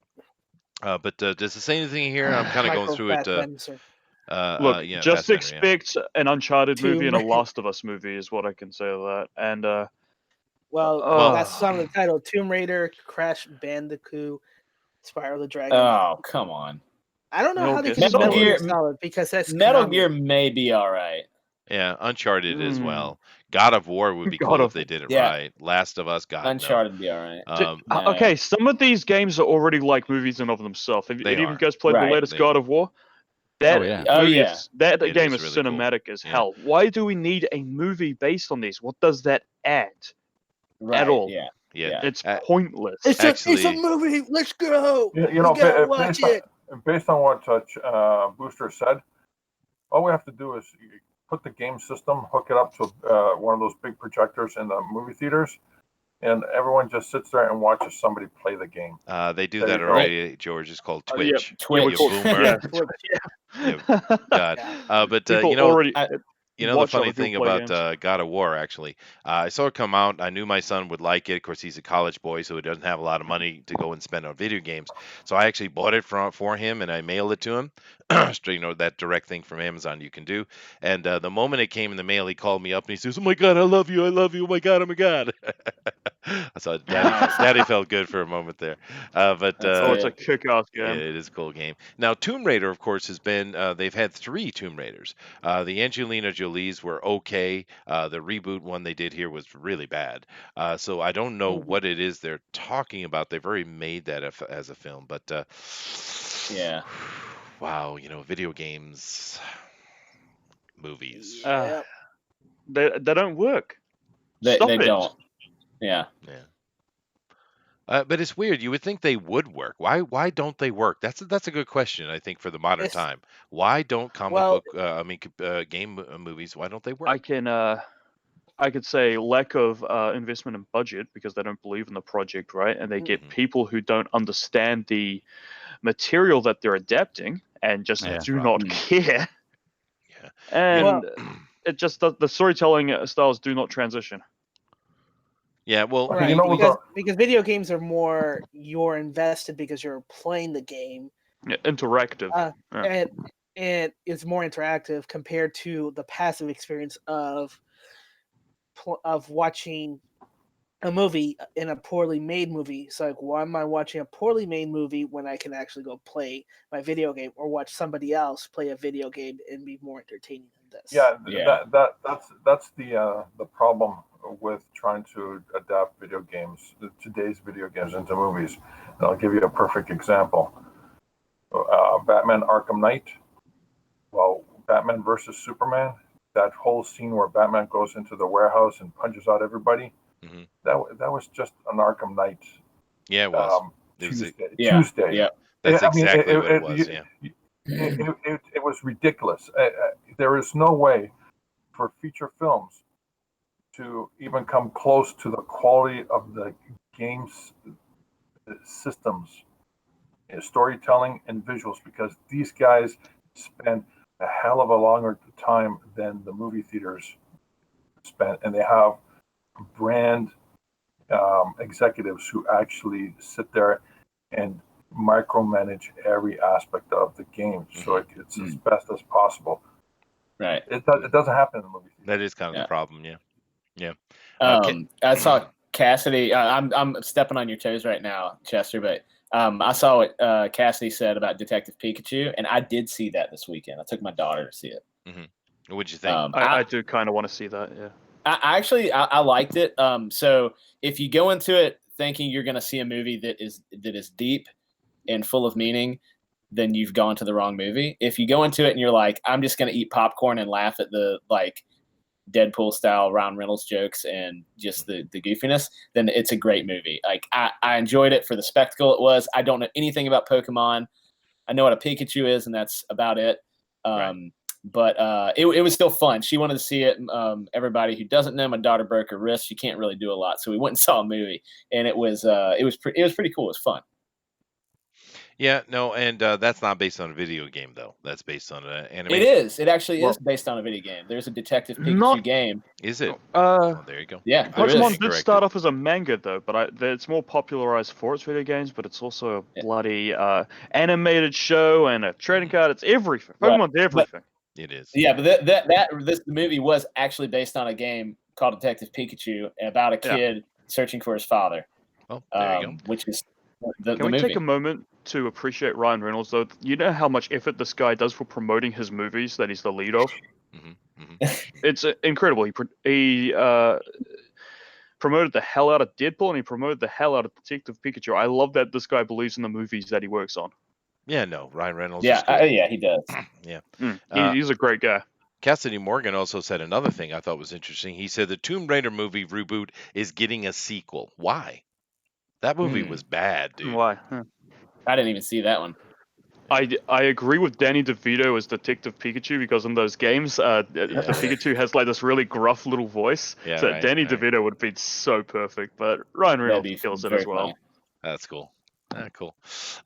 But does it say anything here? I'm kind of going through it.
Look, just expect an Uncharted movie and a Last of Us movie is what I can say of that. And
that's some of the title: Tomb Raider, Crash Bandicoot, Spyro the Dragon.
Oh, come on!
I don't know how they can do Metal Gear Solid because that's
Metal Gear may be all right.
Yeah, Uncharted as well. God of War would be cool if they did it right. Last of Us, God,
Uncharted would be all right.
Okay, some of these games are already like movies in of themselves. Have you guys played the latest God of War? That game is really cinematic as hell. Why do we need a movie based on these? What does that add at all?
Yeah.
It's pointless.
It's a movie. Let's go. Watch it.
Based on what Booster said, all we have to do is put the game system, hook it up to one of those big projectors in the movie theaters, and everyone just sits there and watches somebody play the game.
They do that already, George. It's called Twitch.
Twitch.
You boomer. God. But the funny thing about God of War, actually, I saw it come out. I knew my son would like it. Of course, he's a college boy, so he doesn't have a lot of money to go and spend on video games. So I actually bought it for him, and I mailed it to him. That direct thing from Amazon you can do. And the moment it came in the mail, he called me up and he says, "Oh my God, I love you. Oh my God, I saw Daddy felt good for a moment there. But
it's a kick-ass game.
It is a cool game. Now, Tomb Raider, of course, has been. They've had 3 Tomb Raiders. The Angelina Jolie's were okay. The reboot one they did here was really bad. So I don't know what it is they're talking about. They've already made that as a film, but
yeah.
Wow, video games, movies.
They don't work.
They don't. Yeah.
But it's weird. You would think they would work. Why don't they work? That's a good question. I think for the modern time, why don't game movies? Why don't they work?
I could say lack of investment in budget because they don't believe in the project, right? And they get people who don't understand the material that they're adapting and just do not care.
Yeah.
And it just the storytelling styles do not transition.
Yeah, well,
because video games are more you're invested because you're playing the game.
Interactive.
And it's more interactive compared to the passive experience of watching a movie in a poorly made movie. So like, why am I watching a poorly made movie when I can actually go play my video game or watch somebody else play a video game and be more entertaining than this.
Yeah, that's the problem with trying to adapt video games, today's video games, into movies. And I'll give you a perfect example. Batman Arkham Knight. Well, Batman versus Superman. That whole scene where Batman goes into the warehouse and punches out everybody.
Mhm.
That was just an Arkham Knight.
Yeah, it was.
Tuesday.
Yeah.
That's
I mean,
exactly what it was. Yeah.
It was ridiculous. There is no way for feature films to even come close to the quality of the game's systems, storytelling, and visuals, because these guys spend a hell of a longer time than the movie theaters spent, and they have brand executives who actually sit there and micromanage every aspect of the game, so it's as best as possible.
Right.
It doesn't happen in the movie theater.
That is kind of the problem. Yeah. Yeah.
I saw Cassidy. I'm stepping on your toes right now, Chester, but I saw what Cassidy said about Detective Pikachu, and I did see that this weekend. I took my daughter to see it.
Mm-hmm. What'd you think?
I do kind of want to see that. Yeah.
I actually liked it. So if you go into it thinking you're going to see a movie that is deep and full of meaning, then you've gone to the wrong movie. If you go into it and you're like, I'm just going to eat popcorn and laugh at the Deadpool style Ryan Reynolds jokes and just the goofiness, then it's a great movie. Like I enjoyed it for the spectacle it was. I don't know anything about Pokemon. I know what a Pikachu is, and that's about it.
Right.
But it was still fun. She wanted to see it. Everybody who doesn't know, my daughter broke her wrist. She can't really do a lot, so we went and saw a movie, and it was pretty cool. It was fun.
Yeah, no, and that's not based on a video game though. That's based on an animation.
It is. It actually is based on a video game. There's a Detective Pikachu game.
Is it? Oh, there you go.
Yeah,
I was
Pokemon did
corrected.
start off as a manga though, but it's more popularized for its video games. But it's also a bloody animated show and a trading card. It's everything. Pokemon's everything.
It is.
Yeah, but this movie was actually based on a game called Detective Pikachu about a kid searching for his father.
Oh, there you go.
Which is the
Can we
movie.
take a moment to appreciate Ryan Reynolds though? You know how much effort this guy does for promoting his movies that he's the lead of. It's incredible. He promoted the hell out of Deadpool, and he promoted the hell out of Detective Pikachu. I love that this guy believes in the movies that he works on.
Yeah, no, Ryan Reynolds.
Yeah,
is good.
yeah, he does.
Yeah.
He's a great guy.
Cassidy Morgan also said another thing I thought was interesting. He said the Tomb Raider movie reboot is getting a sequel. Why? That movie was bad, dude.
Why?
I didn't even see that one.
I agree with Danny DeVito as Detective Pikachu, because in those games, the Pikachu has like this really gruff little voice.
Yeah,
so
right,
Danny
right.
DeVito would be so perfect, but Ryan Reynolds kills it as well.
Funny.
That's cool. Cool.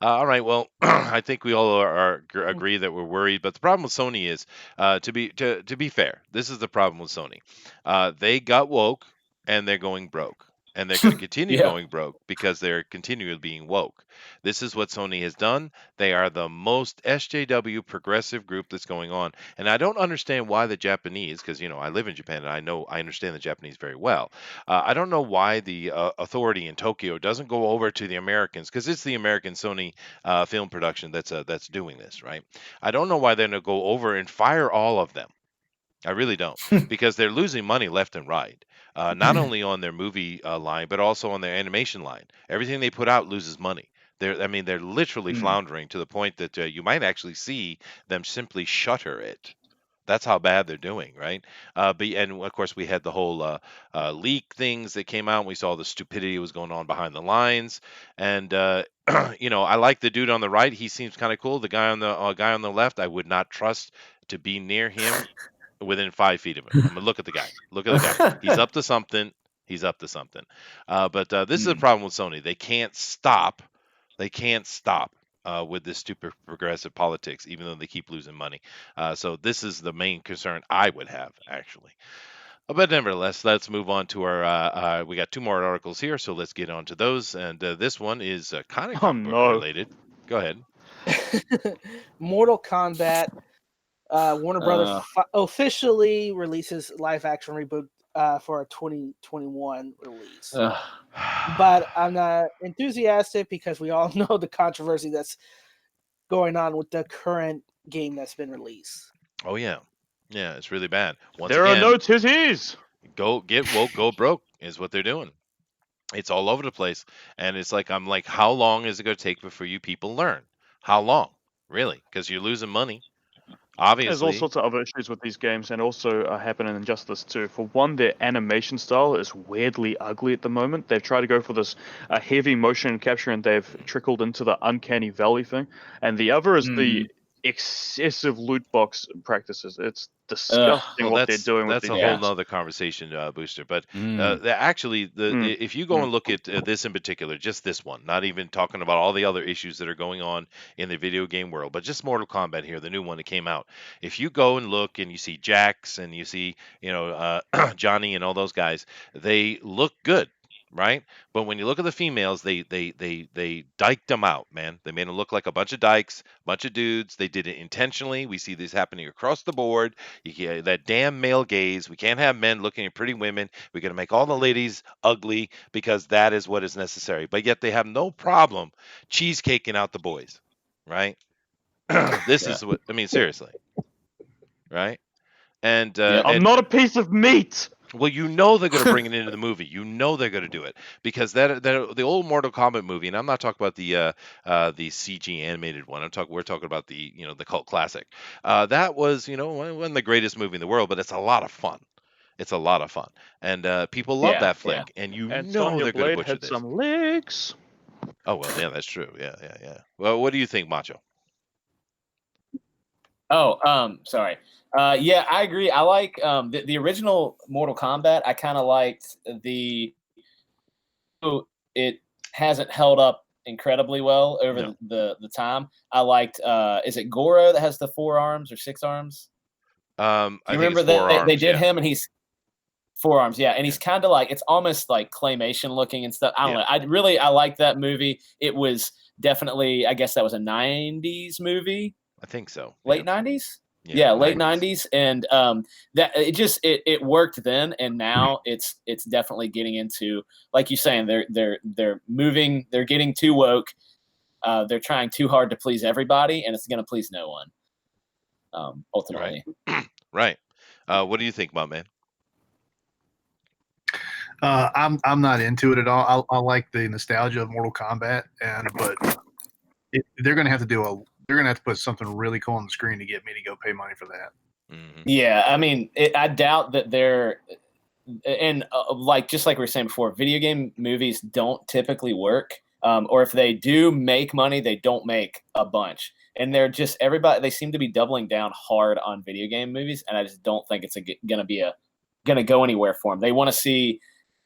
All right. Well, I think we all agree that we're worried. But the problem with Sony is, to be fair, this is the problem with Sony. They got woke, and they're going broke, and they're going to continue going broke because they're continually being woke. This is what Sony has done. They are the most SJW progressive group that's going on, and I don't understand why the Japanese, because I live in Japan and I understand the Japanese very well. I don't know why the authority in Tokyo doesn't go over to the Americans, because it's the American Sony film production that's doing this, right? I don't know why they're going to go over and fire all of them. I really don't, because they're losing money left and right. Not only on their movie line, but also on their animation line. Everything they put out loses money. They're literally floundering to the point that you might actually see them simply shutter it. That's how bad they're doing, right? And of course, we had the whole leak things that came out. We saw the stupidity was going on behind the lines, and I like the dude on the right. He seems kind of cool. The guy on the left, I would not trust to be near him within 5 feet of him. I mean, look at the guy. Look at the guy. He's up to something. He's up to something. But this is the problem with Sony. They can't stop. They can't stop with this stupid progressive politics, even though they keep losing money. So this is the main concern I would have, actually. But nevertheless, let's move on to our. We got 2 more articles here, so let's get on to those. And this one is kind of comic book related. Go ahead.
Mortal Kombat. Warner Brothers officially releases live-action reboot for a 2021 release. But I'm not enthusiastic because we all know the controversy that's going on with the current game that's been released.
Oh, yeah. Yeah, it's really bad. Once
There are
again,
no titties.
go get woke, go broke is what they're doing. It's all over the place, and it's like I'm like, how long is it going to take before you people learn? How long, really? Because you're losing money,
There's all
obviously.
sorts of other issues with these games, and also happen in Injustice 2. For one, their animation style is weirdly ugly at the moment. They've tried to go for this heavy motion capture, and they've trickled into the uncanny valley thing. And the other is the excessive loot box practices. It's disgusting
Well,
what they're doing with
that's
these
a whole
games.
nother conversation, Booster. But
Mm.
actually,
Mm.
if you go and look at this in particular, just this one, not even talking about all the other issues that are going on in the video game world, but just Mortal Kombat here, the new one that came out. If you go and look and you see Jax and you see, Johnny and all those guys, they look good. Right, but when you look at the females, they dyked them out, man. They made them look like a bunch of dykes, bunch of dudes. They did it intentionally. We see this happening across the board. That damn male gaze. We can't have men looking at pretty women. We're going to make all the ladies ugly because that is what is necessary. But yet they have no problem cheesecaking out the boys, right? This is what I mean. Seriously, right? And
I'm not a piece of meat.
well, they're going to bring it into the movie. They're going to do it because that the old Mortal Kombat movie, and I'm not talking about the CG animated one. We're talking about the the cult classic. That was one of the greatest movie in the world, but it's a lot of fun. It's a lot of fun, and people love that flick. And
And Sonya
they're going to
Blade
butcher
had
this.
some legs.
Oh well, yeah, that's true. Yeah. Well, what do you think, Macho?
Sorry. Yeah, I agree. I like the original Mortal Kombat. I kind of liked it hasn't held up incredibly well over
No.
the time. I liked is it Goro that has the 4 arms or 6 arms?
I think
remember
it's 4 arms.
they did him and he's 4 arms, yeah, and he's kind of like, it's almost like claymation looking and stuff. I don't know. I like that movie. It was definitely, I guess that was a 90s movie.
I think so.
Late 90s?
Yeah,
late 90s, and that it worked then, and now it's definitely getting into, like you're saying, they're moving, they're getting too woke, they're trying too hard to please everybody, and it's going to please no one, ultimately.
Right. What do you think, my man?
I'm not into it at all. I like the nostalgia of Mortal Kombat, but they're going to have to put something really cool on the screen to get me to go pay money for that.
Mm-hmm.
Yeah, I mean, I doubt that they're, and just like we were saying before, video game movies don't typically work, or if they do make money, they don't make a bunch, and they're just they seem to be doubling down hard on video game movies, and I just don't think it's going to go anywhere for them. They want to see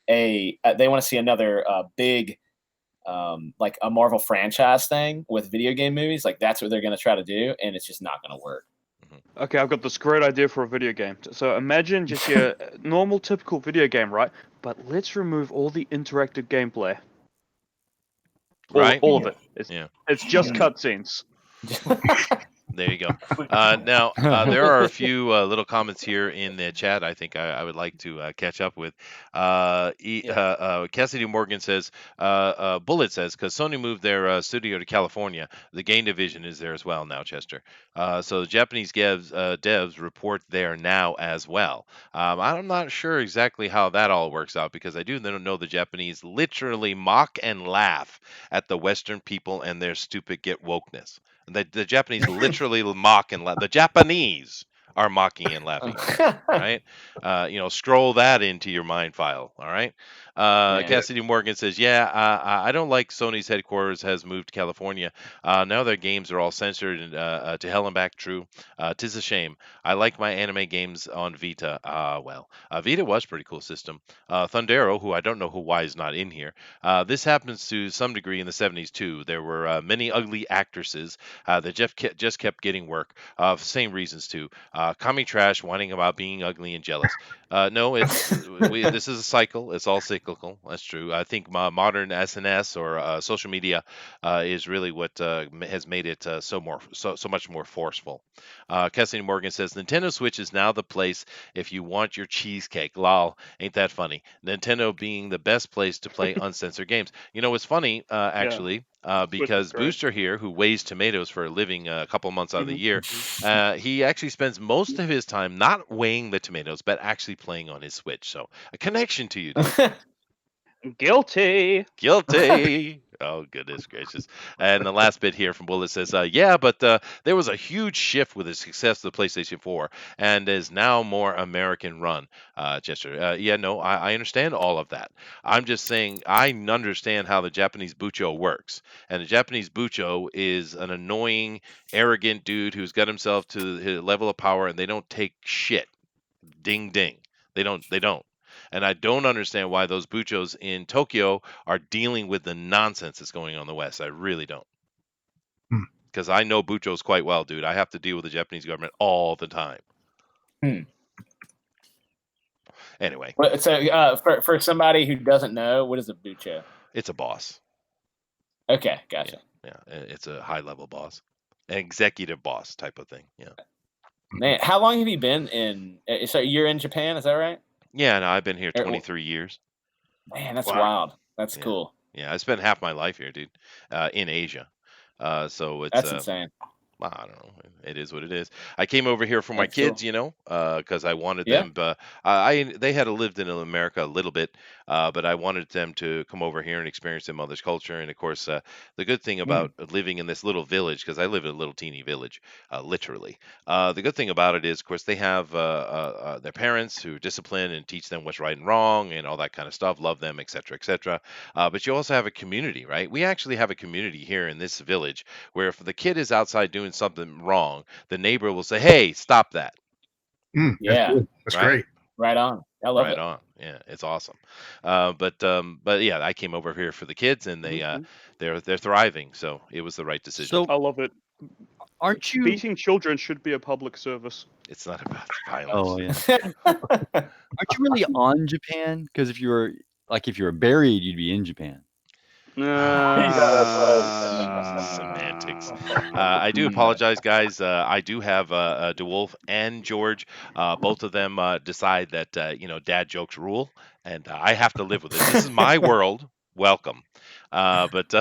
another big, like a Marvel franchise thing with video game movies. Like that's what they're going to try to do, and it's just not going to work.
Okay, I've got this great idea for a video game. So imagine just your normal, typical video game, right? But let's remove all the interactive gameplay.
Right?
All of it. It's just
Yeah.
cutscenes.
There you go. Now, there are a few little comments here in the chat I think I would like to catch up with. Cassidy Morgan says, Bullet says, because Sony moved their studio to California, the game division is there as well now, Chester. So the Japanese devs report there now as well. I'm not sure exactly how that all works out, because I do know the Japanese literally mock and laugh at the Western people and their stupid get wokeness. The Japanese literally mock and laugh. The Japanese are mocking and laughing, right? Scroll that into your mind file, all right? Cassidy Morgan says, I don't like Sony's headquarters has moved to California. Now their games are all censored and to hell and back. True. 'Tis a shame. I like my anime games on Vita. Vita was a pretty cool system. Thundero, who I don't know why is not in here. This happens to some degree in the 70s too. There were many ugly actresses that just kept getting work. Same reasons too. Commie trash, whining about being ugly and jealous. No, this is a cycle. It's all cyclical. That's true. I think modern SNS or social media is really what has made it so much more forceful. Cassidy Morgan says Nintendo Switch is now the place if you want your cheesecake. Lol, ain't that funny? Nintendo being the best place to play uncensored games. It's funny actually.
great.
because Booster here, who weighs tomatoes for a living a couple months out of the year, he actually spends most of his time not weighing the tomatoes, but actually playing on his Switch. So a connection to you, dude.
Guilty.
Guilty. Oh, goodness gracious. And the last bit here from Bullet says, yeah, but there was a huge shift with the success of the PlayStation 4 and is now more American run, Chester. Yeah, no, I understand all of that. I'm just saying I understand how the Japanese bucho works. And the Japanese bucho is an annoying, arrogant dude who's got himself to his level of power and they don't take shit. Ding, ding. They don't. And I don't understand why those buchos in Tokyo are dealing with the nonsense that's going on in the West. I really don't.
Hmm.
Because I know buchos quite well, dude. I have to deal with the Japanese government all the time. Anyway,
So for somebody who doesn't know, what is a bucho?
it's a boss.
Okay, gotcha.
Yeah, it's a high level boss, an executive boss type of thing. Yeah.
Man, how long have you been in? So you're in Japan, is that right?
Yeah, no, I've been here 23 years.
Man, that's
Wow.
wild. That's
Yeah.
cool.
Yeah, I spent half my life here, dude, in Asia. So it's
That's insane.
I don't know. It is what it is. I came over here for my
That's cool.
kids, because I wanted
Yeah.
them. They had lived in America a little bit, but I wanted them to come over here and experience their mother's culture. And of course, the good thing about living in this little village, because I live in a little teeny village, literally. The good thing about it is, of course, they have their parents who discipline and teach them what's right and wrong and all that kind of stuff. Love them, etc., etc. But you also have a community, right? We actually have a community here in this village where if the kid is outside doing something wrong, the neighbor will say, "Hey, stop that!"
That's
Yeah.
good. That's
Right?
great.
Right on. I love
Right
it.
on. Yeah, it's awesome. But yeah, I came over here for the kids, and they're thriving. So it was the right decision.
So
I love it.
aren't you?
Beating children should be a public service.
It's not about violence.
Oh yeah. Aren't you really on Japan? Because if you were buried, you'd be in Japan.
Semantics. I do apologize, guys. I do have DeWolf and George. Both of them decide that dad jokes rule, and I have to live with it. This is my world. Welcome. But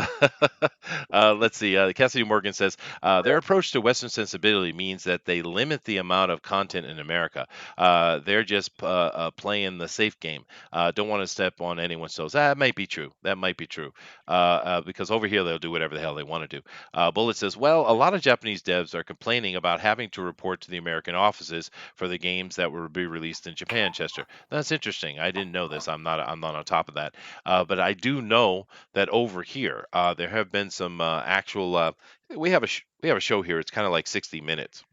let's see. Cassidy Morgan says their approach to Western sensibility means that they limit the amount of content in America. They're just playing the safe game. Don't want to step on anyone's toes. That might be true. Because over here they'll do whatever the hell they want to do. Bullet says, well, a lot of Japanese devs are complaining about having to report to the American offices for the games that will be released in Japan. Chester, that's interesting. I didn't know this. I'm not on top of that. But I do know that over here there have been some actual. We have a show here. It's kind of like 60 minutes.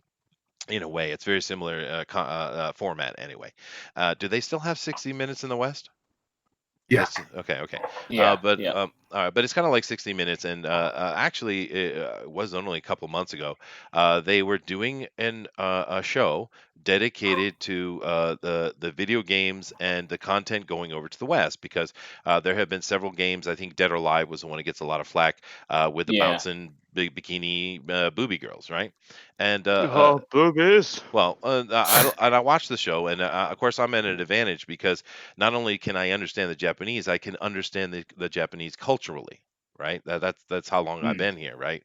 In a way, it's very similar format. Anyway, do they still have 60 minutes in the West?
Yeah.
Okay.
Yeah.
But
yeah.
all right, but it's kind of like 60 minutes, and actually, it was only a couple months ago. They were doing a show dedicated to the video games and the content going over to the West, because there have been several games. I think Dead or Alive was the one that gets a lot of flack with the
Yeah.
bouncing big bikini booby girls, right? And
Boobies.
well, I watched the show, and of course, I'm at an advantage because not only can I understand the Japanese, I can understand the Japanese culturally, right? That's how long I've been here, right?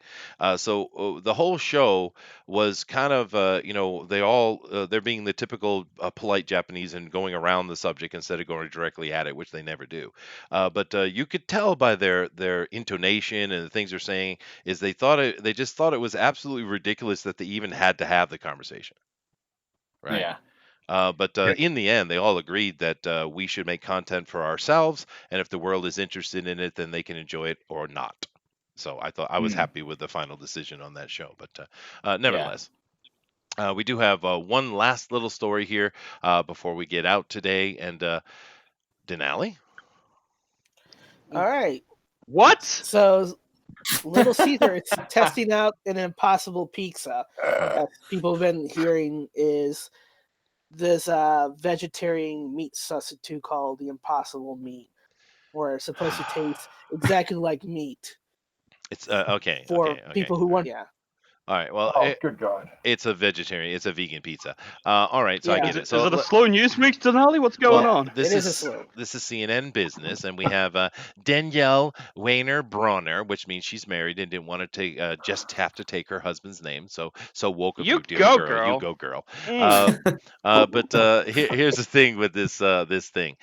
So the whole show was kind of, they're being the typical polite Japanese and going around the subject instead of going directly at it, which they never do. But you could tell by their intonation and the things they're saying is they just thought it was absolutely ridiculous that they even had to have the conversation. Right.
Yeah.
But in the end, they all agreed that we should make content for ourselves, and if the world is interested in it, then they can enjoy it or not. So I was happy with the final decision on that show. But nevertheless, we do have one last little story here before we get out today. And Dinale?
All right.
What?
So Little Caesar is testing out an impossible pizza. As people have been hearing is this vegetarian meat substitute called the Impossible Meat, where it's supposed to taste exactly like meat.
It's okay.
For
Okay.
people who want,
All right. Well,
Oh, good God.
it's a vegetarian. It's a vegan pizza. All right. So I
Yeah.
get it.
Is
So
it a slow news week, Dinale? What's going
well,
on?
this
It is a
is
slow.
this is CNN Business, and we have Danielle Weiner Bronner, which means she's married and didn't want to take just have to take her husband's name. So woke of
You
you, dear
go,
girl. You
girl.
go, girl.
Mm.
But here's the thing with this thing.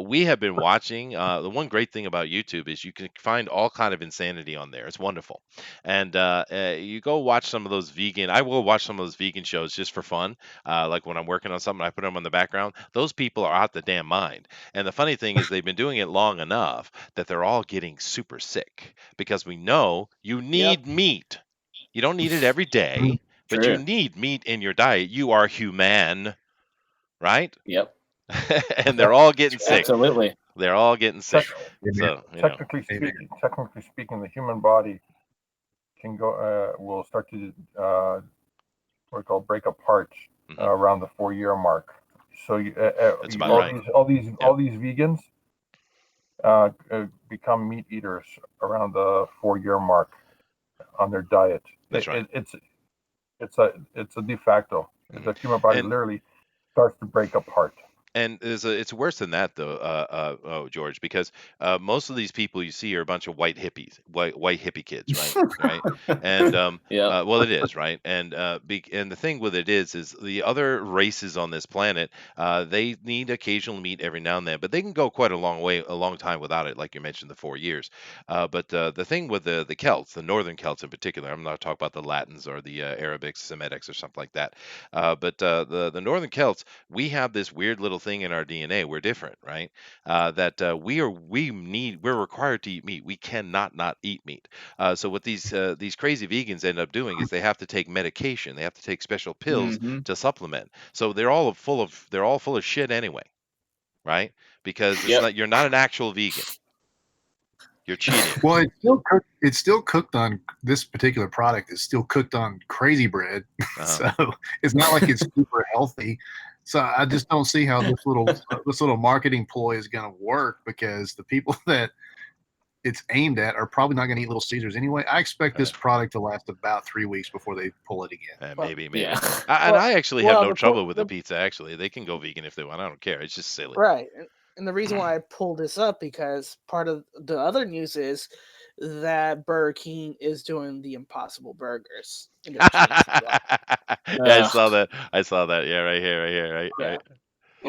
We have been watching. The one great thing about YouTube is you can find all kind of insanity on there. It's wonderful, and you go watch some of those vegan. I will watch some of those vegan shows just for fun. Like when I'm working on something, I put them on the background. Those people are out the damn mind. And the funny thing is, they've been doing it long enough that they're all getting super sick because we know you need meat. You don't need it every day, but you
True.
need meat in your diet. You are human, right?
Yep.
And they're all getting sick.
Absolutely.
They're all getting sick.
Amen.
So you know,
Technically speaking, the human body can go will start to what we call break apart around the 4-year mark. So
That's about right.
all these vegans become meat eaters around the 4-year mark on their diet.
That's right.
It's a de facto. The human body literally starts to break apart.
And it's worse than that though, George, because most of these people you see are a bunch of white hippies, white hippie kids, right? And well, it is, right? And and the thing with it is the other races on this planet, they need occasional meat every now and then, but they can go quite a long time without it, like you mentioned, the 4 years. But the thing with the Celts, the Northern Celts in particular, I'm not talking about the Latins or the Arabics, Semitics, or something like that. But the Northern Celts, we have this weird little thing in our DNA. We're different, right? That we're required to eat meat. We cannot not eat meat. So what these crazy vegans end up doing is they have to take medication. They have to take special pills to supplement. So they're all full of shit anyway, right? Because you're not an actual vegan. You're cheating.
Well, it's still cooked on this particular product. Is still cooked on crazy bread, so it's not like it's super healthy. So I just don't see how this little marketing ploy is going to work, because the people that it's aimed at are probably not going to eat Little Caesars anyway. I expect this product to last about 3 weeks before they pull it again.
Maybe.
Yeah.
And I actually have no
the
trouble with the pizza. Actually, they can go vegan if they want. I don't care. It's just silly.
Right. And the reason why I pulled this up, because part of the other news is that Burger King is doing the Impossible Burgers. And they're changing it up.
Yeah, I saw that. Yeah, right here. Right.
Yeah.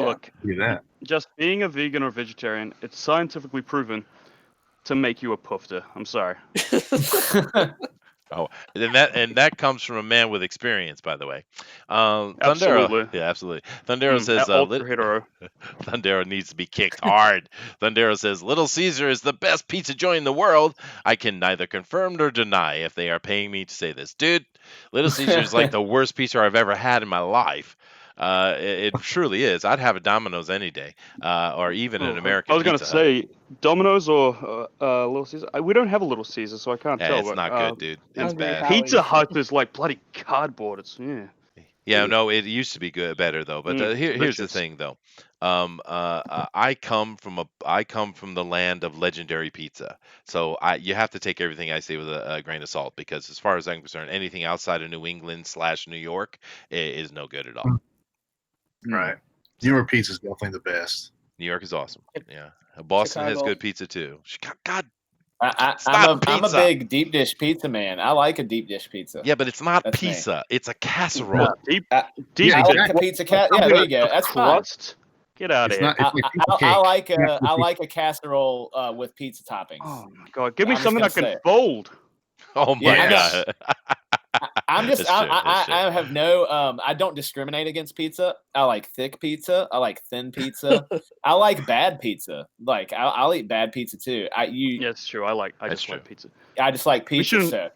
Look,
Do that.
just being a vegan or vegetarian, it's scientifically proven to make you a poofter. I'm sorry.
Oh, and that comes from a man with experience, by the way. Thundero,
Absolutely.
yeah, absolutely. Thundero says
Ultra Hero.
Thundero needs to be kicked hard. Thundero says Little Caesar is the best pizza joint in the world. I can neither confirm nor deny if they are paying me to say this, dude. Little Caesar is like the worst pizza I've ever had in my life. It truly is. I'd have a Domino's any day, or even an American.
I was going to
Pizza
say Domino's or Little Caesar. We don't have a Little Caesar, so I can't
Hut.
tell.
It's
but,
not good, dude. It's
Hungry
bad.
Howie.
Pizza Hut is like bloody cardboard. It's
Yeah, no, it used to be better though. But here's the
delicious.
thing though. I come from the land of legendary pizza, so you have to take everything I say with a grain of salt, because as far as I'm concerned, anything outside of New England / New York is no good at all.
Right. New York pizza is definitely the best.
New York is awesome. Yeah, Boston has
Chicago.
good pizza too. God,
I'm a
pizza.
big deep dish pizza man. I like a deep dish pizza.
Yeah, but it's not
That's me.
pizza. It's a casserole.
Deep
I
exactly.
like a pizza cat. Yeah, there you go. That's fine.
crust. Get out
It's
of here.
not. It's like pizza
I
cake.
like a casserole with pizza toppings.
Oh my god! Give me
I'm just
something
gonna
I can
say it.
fold.
Oh my
Yeah.
god.
I'm just
That's true, that's true.
I have no I don't discriminate against pizza. I like thick pizza. I like thin pizza. I like bad pizza. Like I'll eat bad pizza too.
Yeah, it's true. I
That's
just
true.
like pizza.
I just like pizza.
shouldn't-
So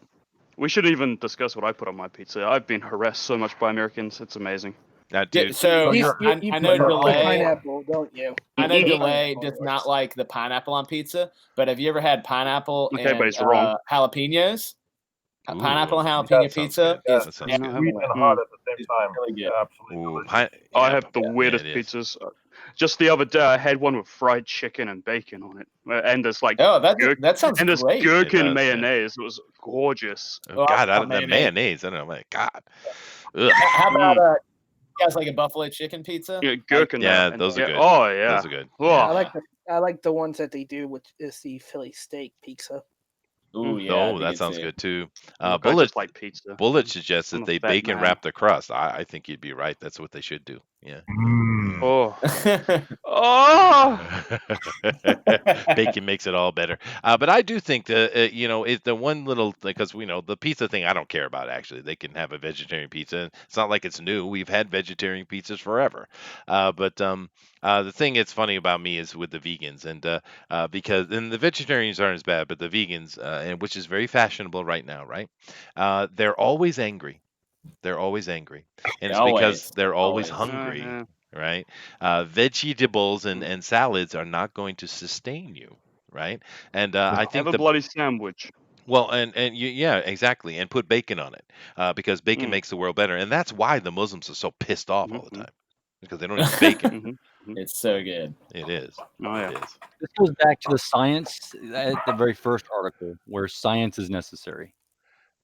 We should even discuss what I put on my pizza. I've been harassed so much by Americans. It's amazing.
Now,
yeah,
dude,
so
You
I know
put
Delay.
pineapple, don't you?
I know
You hate
Delay
pineapple
does
on
not
yours.
like the pineapple on pizza, but have you ever had pineapple
Okay, but
and
he's wrong.
jalapenos?
Ooh.
Pineapple and
That
jalapeno
sounds
pizza
good.
is
That sounds
yeah,
good.
Sweet and hot at the same
It's
time.
really good.
Absolutely
Ooh,
delicious.
I
yeah,
have the weirdest
it is.
pizzas. Just the other day, I had one with fried chicken and bacon on it, and there's like
that sounds
and there's
great.
gherkin mayonnaise. It was gorgeous.
Oh, God, I don't know mayonnaise. I don't know. My God. Ugh.
How about you guys like a buffalo chicken pizza?
Yeah, gherkin.
Yeah, those are good.
Oh yeah,
those are good.
Oh.
I like the ones that they do, which is the Philly steak pizza.
Ooh, yeah.
Oh, that sounds good too.
Look, I
Bullet
just like pizza.
Bullet suggests
I'm
that
a
they
fat
bacon
man.
wrap the crust. I think you'd be right. That's what they should do. Yeah.
Oh. Oh.
Bacon makes it all better. But I do think that it's the one little, because the pizza thing I don't care about. Actually, they can have a vegetarian pizza. It's not like it's new. We've had vegetarian pizzas forever. But the thing that's funny about me is with the vegans, and because the vegetarians aren't as bad, but the vegans, and which is very fashionable right now, right? They're always angry. They're always angry, and it's because they're always hungry, right? Vegetables and salads are not going to sustain you, right? And I think
Have a bloody sandwich.
well, and yeah, exactly, and put bacon on it, because bacon makes the world better, and that's why the Muslims are so pissed off all the time, because they don't eat bacon.
It's so good.
It is.
Oh yeah.
It is.
This goes back to the science at the very first article, where science is necessary.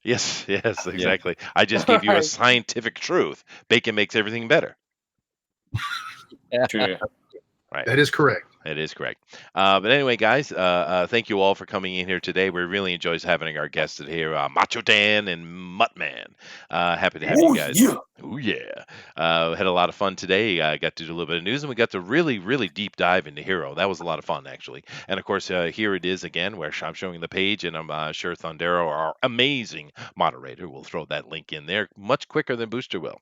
Yes, exactly. I just gave you a scientific truth. Bacon makes everything better.
True.
Right.
That is correct.
It is correct. But anyway, guys, thank you all for coming in here today. We really enjoyed having our guests here, Macho Dan and Muttman. Happy to have you guys.
Yeah.
Oh, yeah. Had a lot of fun today. Got to do a little bit of news, and we got to really, really deep dive into Hero. That was a lot of fun, actually. And, of course, here it is again, where I'm showing the page, and I'm sure Thundero, our amazing moderator, will throw that link in there much quicker than Booster will,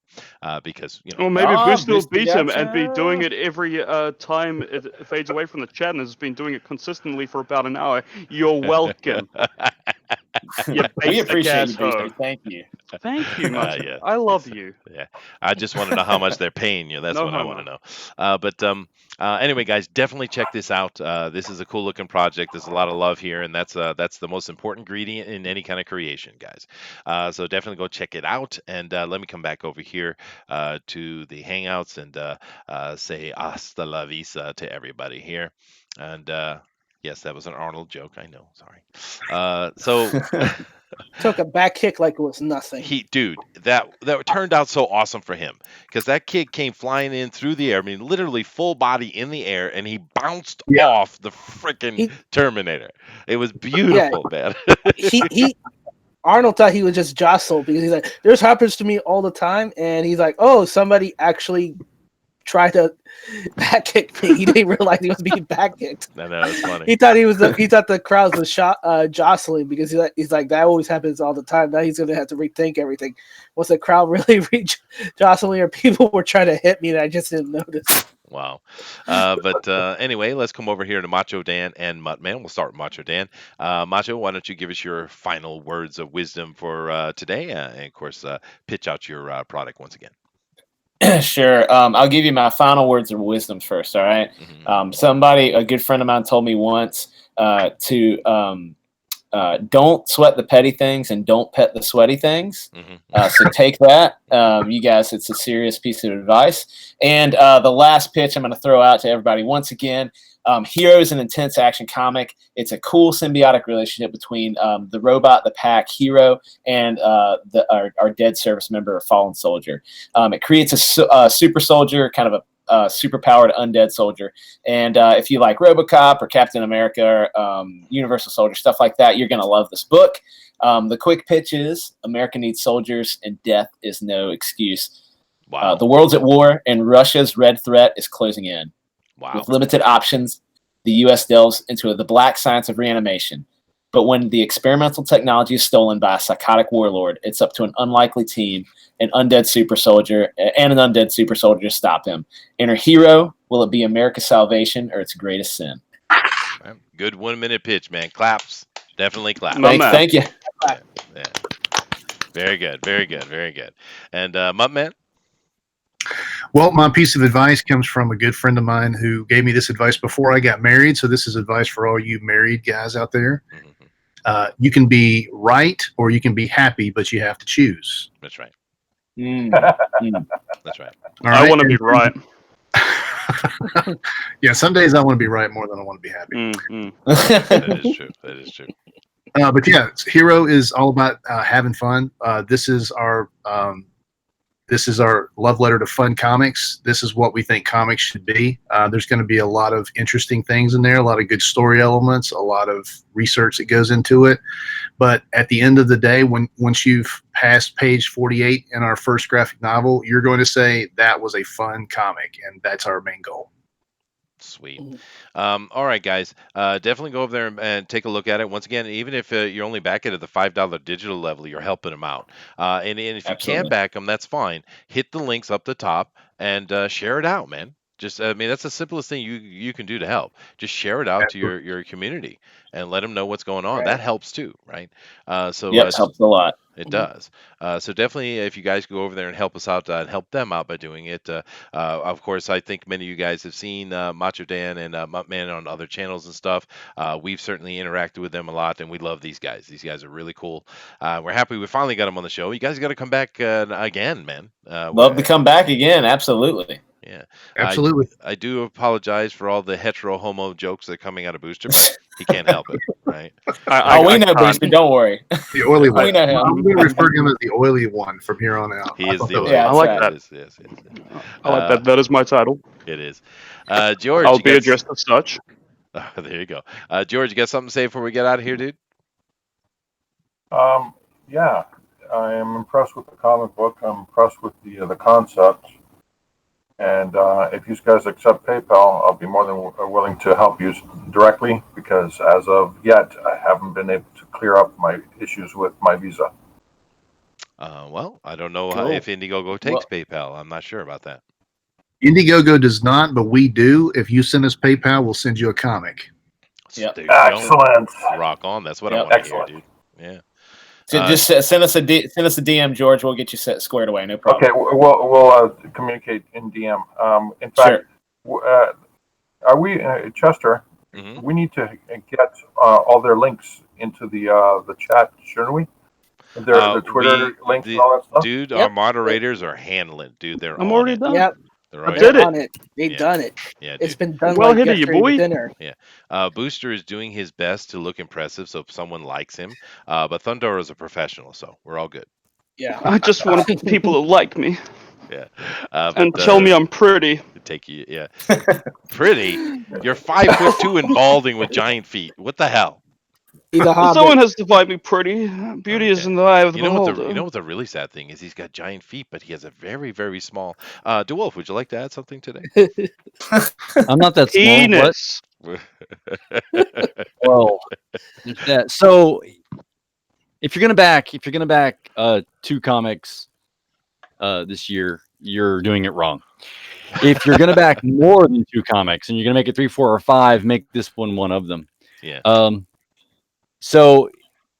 because,
Or maybe Booster will beat him and be doing it every time it fades away from the chat, and has been doing it consistently for about an hour. You're welcome.
We appreciate you, Booster. Thank you.
Thank you, Macho.
Yeah.
I love you.
Yeah, I just want to know how much they're paying you. That's what I want to know. But anyway, guys, definitely check this out. This is a cool looking project. There's a lot of love here, and that's the most important ingredient in any kind of creation, guys. So definitely go check it out. And let me come back over here to the Hangouts and say hasta la vista to everybody here. And yes, that was an Arnold joke. I know. Sorry. So.
Took a back kick like it was nothing.
Dude, that turned out so awesome for him, because that kid came flying in through the air. I mean, literally full body in the air, and he bounced off the freaking Terminator. It was beautiful, man.
he Arnold thought he was just jostled, because he's like, "This happens to me all the time," and he's like, "Oh, somebody actually tried to back kick me." He didn't realize he was being back kicked.
I know, it's funny.
He thought the crowd was jostling, because he's like that always happens all the time. Now he's gonna have to rethink everything. Was the crowd really jostling, or people were trying to hit me and I just didn't notice?
Wow. But anyway, let's come over here to Macho Dan and Muttman. We'll start with Macho Dan. Macho, why don't you give us your final words of wisdom for today, and of course pitch out your product once again.
Sure. I'll give you my final words of wisdom first. All right.
Mm-hmm.
A good friend of mine, told me once to don't sweat the petty things and don't pet the sweaty things.
Mm-hmm.
So take that, you guys. It's a serious piece of advice. And the last pitch I'm going to throw out to everybody once again. Hero is an intense action comic. It's a cool symbiotic relationship between the robot, the pack, Hero, and our dead service member, fallen soldier. It creates a super soldier, kind of a super-powered undead soldier. And if you like RoboCop or Captain America or Universal Soldier, stuff like that, you're going to love this book. The quick pitch is America needs soldiers, and death is no excuse.
Wow.
The world's at war, and Russia's red threat is closing in.
Wow.
With limited options, the U.S. delves into the black science of reanimation. But when the experimental technology is stolen by a psychotic warlord, it's up to an unlikely team, an undead super soldier, to stop him. Enter Hero. Will it be America's salvation or its greatest sin?
Good 1 minute pitch, man. Claps. Definitely claps.
Thank you.
Yeah. Very good. Very good. Very good. And Muttman?
Well, my piece of advice comes from a good friend of mine who gave me this advice before I got married. So this is advice for all you married guys out there.
Mm-hmm.
You can be right or you can be happy, but you have to choose.
That's right.
Mm.
That's right.
All right?
I want to be right.
Yeah, some days I want to be right more than I want to be happy.
That is true. That is true.
But yeah, Hero is all about having fun. This is our love letter to fun comics. This is what we think comics should be. There's going to be a lot of interesting things in there, a lot of good story elements, a lot of research that goes into it. But at the end of the day, once you've passed page 48 in our first graphic novel, you're going to say that was a fun comic, and that's our main goal.
Sweet. All right, guys. Definitely go over there and take a look at it. Once again, even if you're only back at the $5 digital level, you're helping them out. And if you can't back them, that's fine. Hit the links up the top and share it out, man. Just, I mean, that's the simplest thing you can do to help. Just share it out to your community and let them know what's going on.
Right.
That helps too, right?
Yes, helps a lot.
It does. So definitely, if you guys go over there and help us out and help them out by doing it. Of course, I think many of you guys have seen Macho Dan and Muttman on other channels and stuff. We've certainly interacted with them a lot, and we love these guys. These guys are really cool. We're happy we finally got them on the show. You guys got to come back again, man.
Love to come back again. Absolutely.
Yeah,
absolutely.
I do apologize for all the hetero homo jokes that are coming out of Booster, but he can't help it, right?
We know Booster. Don't worry.
The oily one.
We know him.
I'm going to refer to him as the oily one from here on out.
He is the oily.
Yeah, I like that.
Yes.
I like that. That is my title.
It is. George,
I'll be addressed as such.
There you go. George, you got something to say before we get out of here, dude?
Yeah, I am impressed with the comic book. I'm impressed with the concept. And if you guys accept PayPal, I'll be more than willing to help you directly because as of yet, I haven't been able to clear up my issues with my Visa.
Well, I don't know if Indiegogo takes PayPal. I'm not sure about that.
Indiegogo does not, but we do. If you send us PayPal, we'll send you a comic.
Yep.
Excellent.
Rock on. That's what I want to hear, dude. Yeah.
So just send us a DM, George. We'll get you squared away. No problem.
Okay, we'll communicate in DM. In fact, are we Chester?
Mm-hmm.
We need to get all their links into the chat, shouldn't we? The Twitter links and all that stuff.
Dude, our moderators are handling. Dude, they're
I'm
on
already
it.
done.
Yep.
They're
did it.
On it. They've done it.
Yeah,
it's been done
well
like
hit you,
yesterday
boy.
with dinner.
Yeah. Booster is doing his best to look impressive so someone likes him. But Thunder is a professional, so we're all good.
Yeah.
I just want people to like me.
Yeah.
And tell me I'm pretty.
Take you, yeah. Pretty? You're 5'2" and balding with giant feet. What the hell?
Someone has to find me pretty. Beauty is in the eye of the beholder.
You know what the really sad thing is? He's got giant feet, but he has a very, very small. DeWolf, would you like to add something today?
I'm not that small.
Penis.
Well, that. So if you're gonna back 2 comics this year, you're doing it wrong. If you're gonna back more than 2 comics and you're gonna make it 3, 4, or 5, make this one of them.
Yeah.
So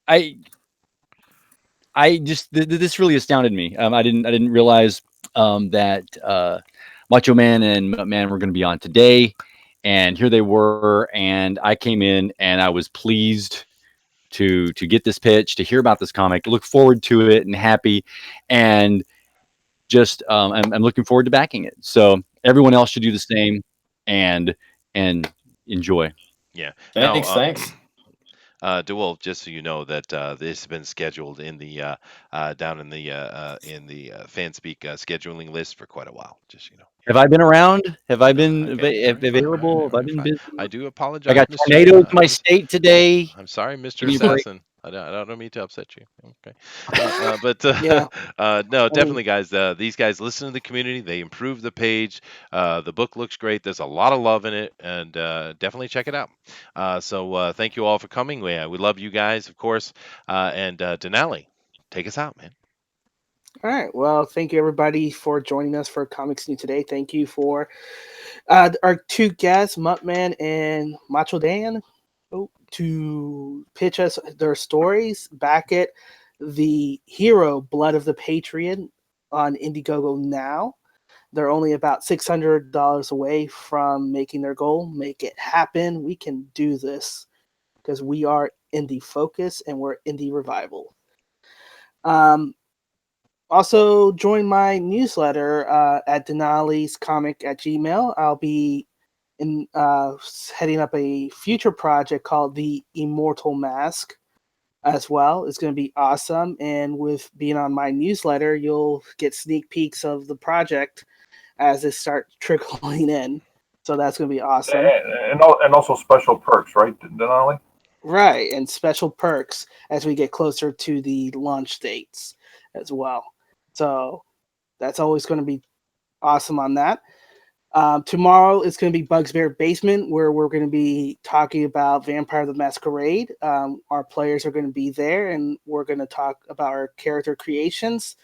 I just this really astounded me. I didn't realize that Macho Man and Man were going to be on today, and here they were, and I came in and I was pleased to get this pitch, to hear about this comic, look forward to it, and happy, and just I'm looking forward to backing it. So everyone else should do the same and enjoy.
Yeah.
Thanks.
DeWolf, just so you know that this has been scheduled in the down in the FanSpeak scheduling list for quite a while. Just so you know.
Have I been around? Have I been available? Have I been busy?
I do apologize.
I got tornadoes in my state today.
I'm sorry, Mr. Assassin. I don't mean to upset you. Okay. No, definitely, guys. These guys listen to the community. They improve the page. The book looks great. There's a lot of love in it, and definitely check it out. So thank you all for coming. We love you guys, of course. And Dinale, take us out, man.
All right. Well, thank you everybody for joining us for Comics New today. Thank you for our 2 guests, Muttman and Macho Dan, to pitch us their stories back at the Hero Blood of the Patriot on Indiegogo now. They're only about $600 away from making their goal. Make it happen. We can do this because we are Indie Focus and we're Indie Revival. Also, join my newsletter at dinalescomic@gmail. I'll be heading up a future project called The Immortal Mask as well. It's going to be awesome. And with being on my newsletter, you'll get sneak peeks of the project as it starts trickling in. So that's going to be awesome.
And also special perks, right, Denali?
Right, and special perks as we get closer to the launch dates as well. So that's always going to be awesome on that. Tomorrow it's going to be Bugs Bear Basement, where we're going to be talking about Vampire the Masquerade. Our players are going to be there, and we're going to talk about our character creations,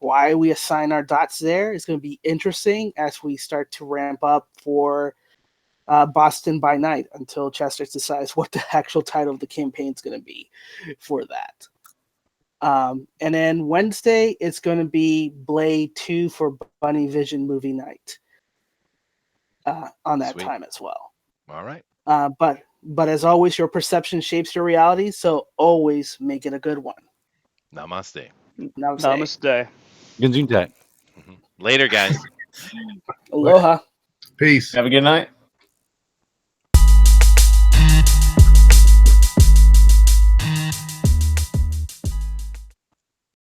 why we assign our dots there. It's going to be interesting as we start to ramp up for Boston by Night until Chester decides what the actual title of the campaign is going to be for that. And then Wednesday, it's going to be Blade 2 for Bunny Vision Movie Night on that
Sweet.
time as well.
All right.
But as always, your perception shapes your reality, so always make it a good one.
Namaste.
Namaste.
Gesundheit.
Later, guys.
Aloha.
Peace.
Have a good night.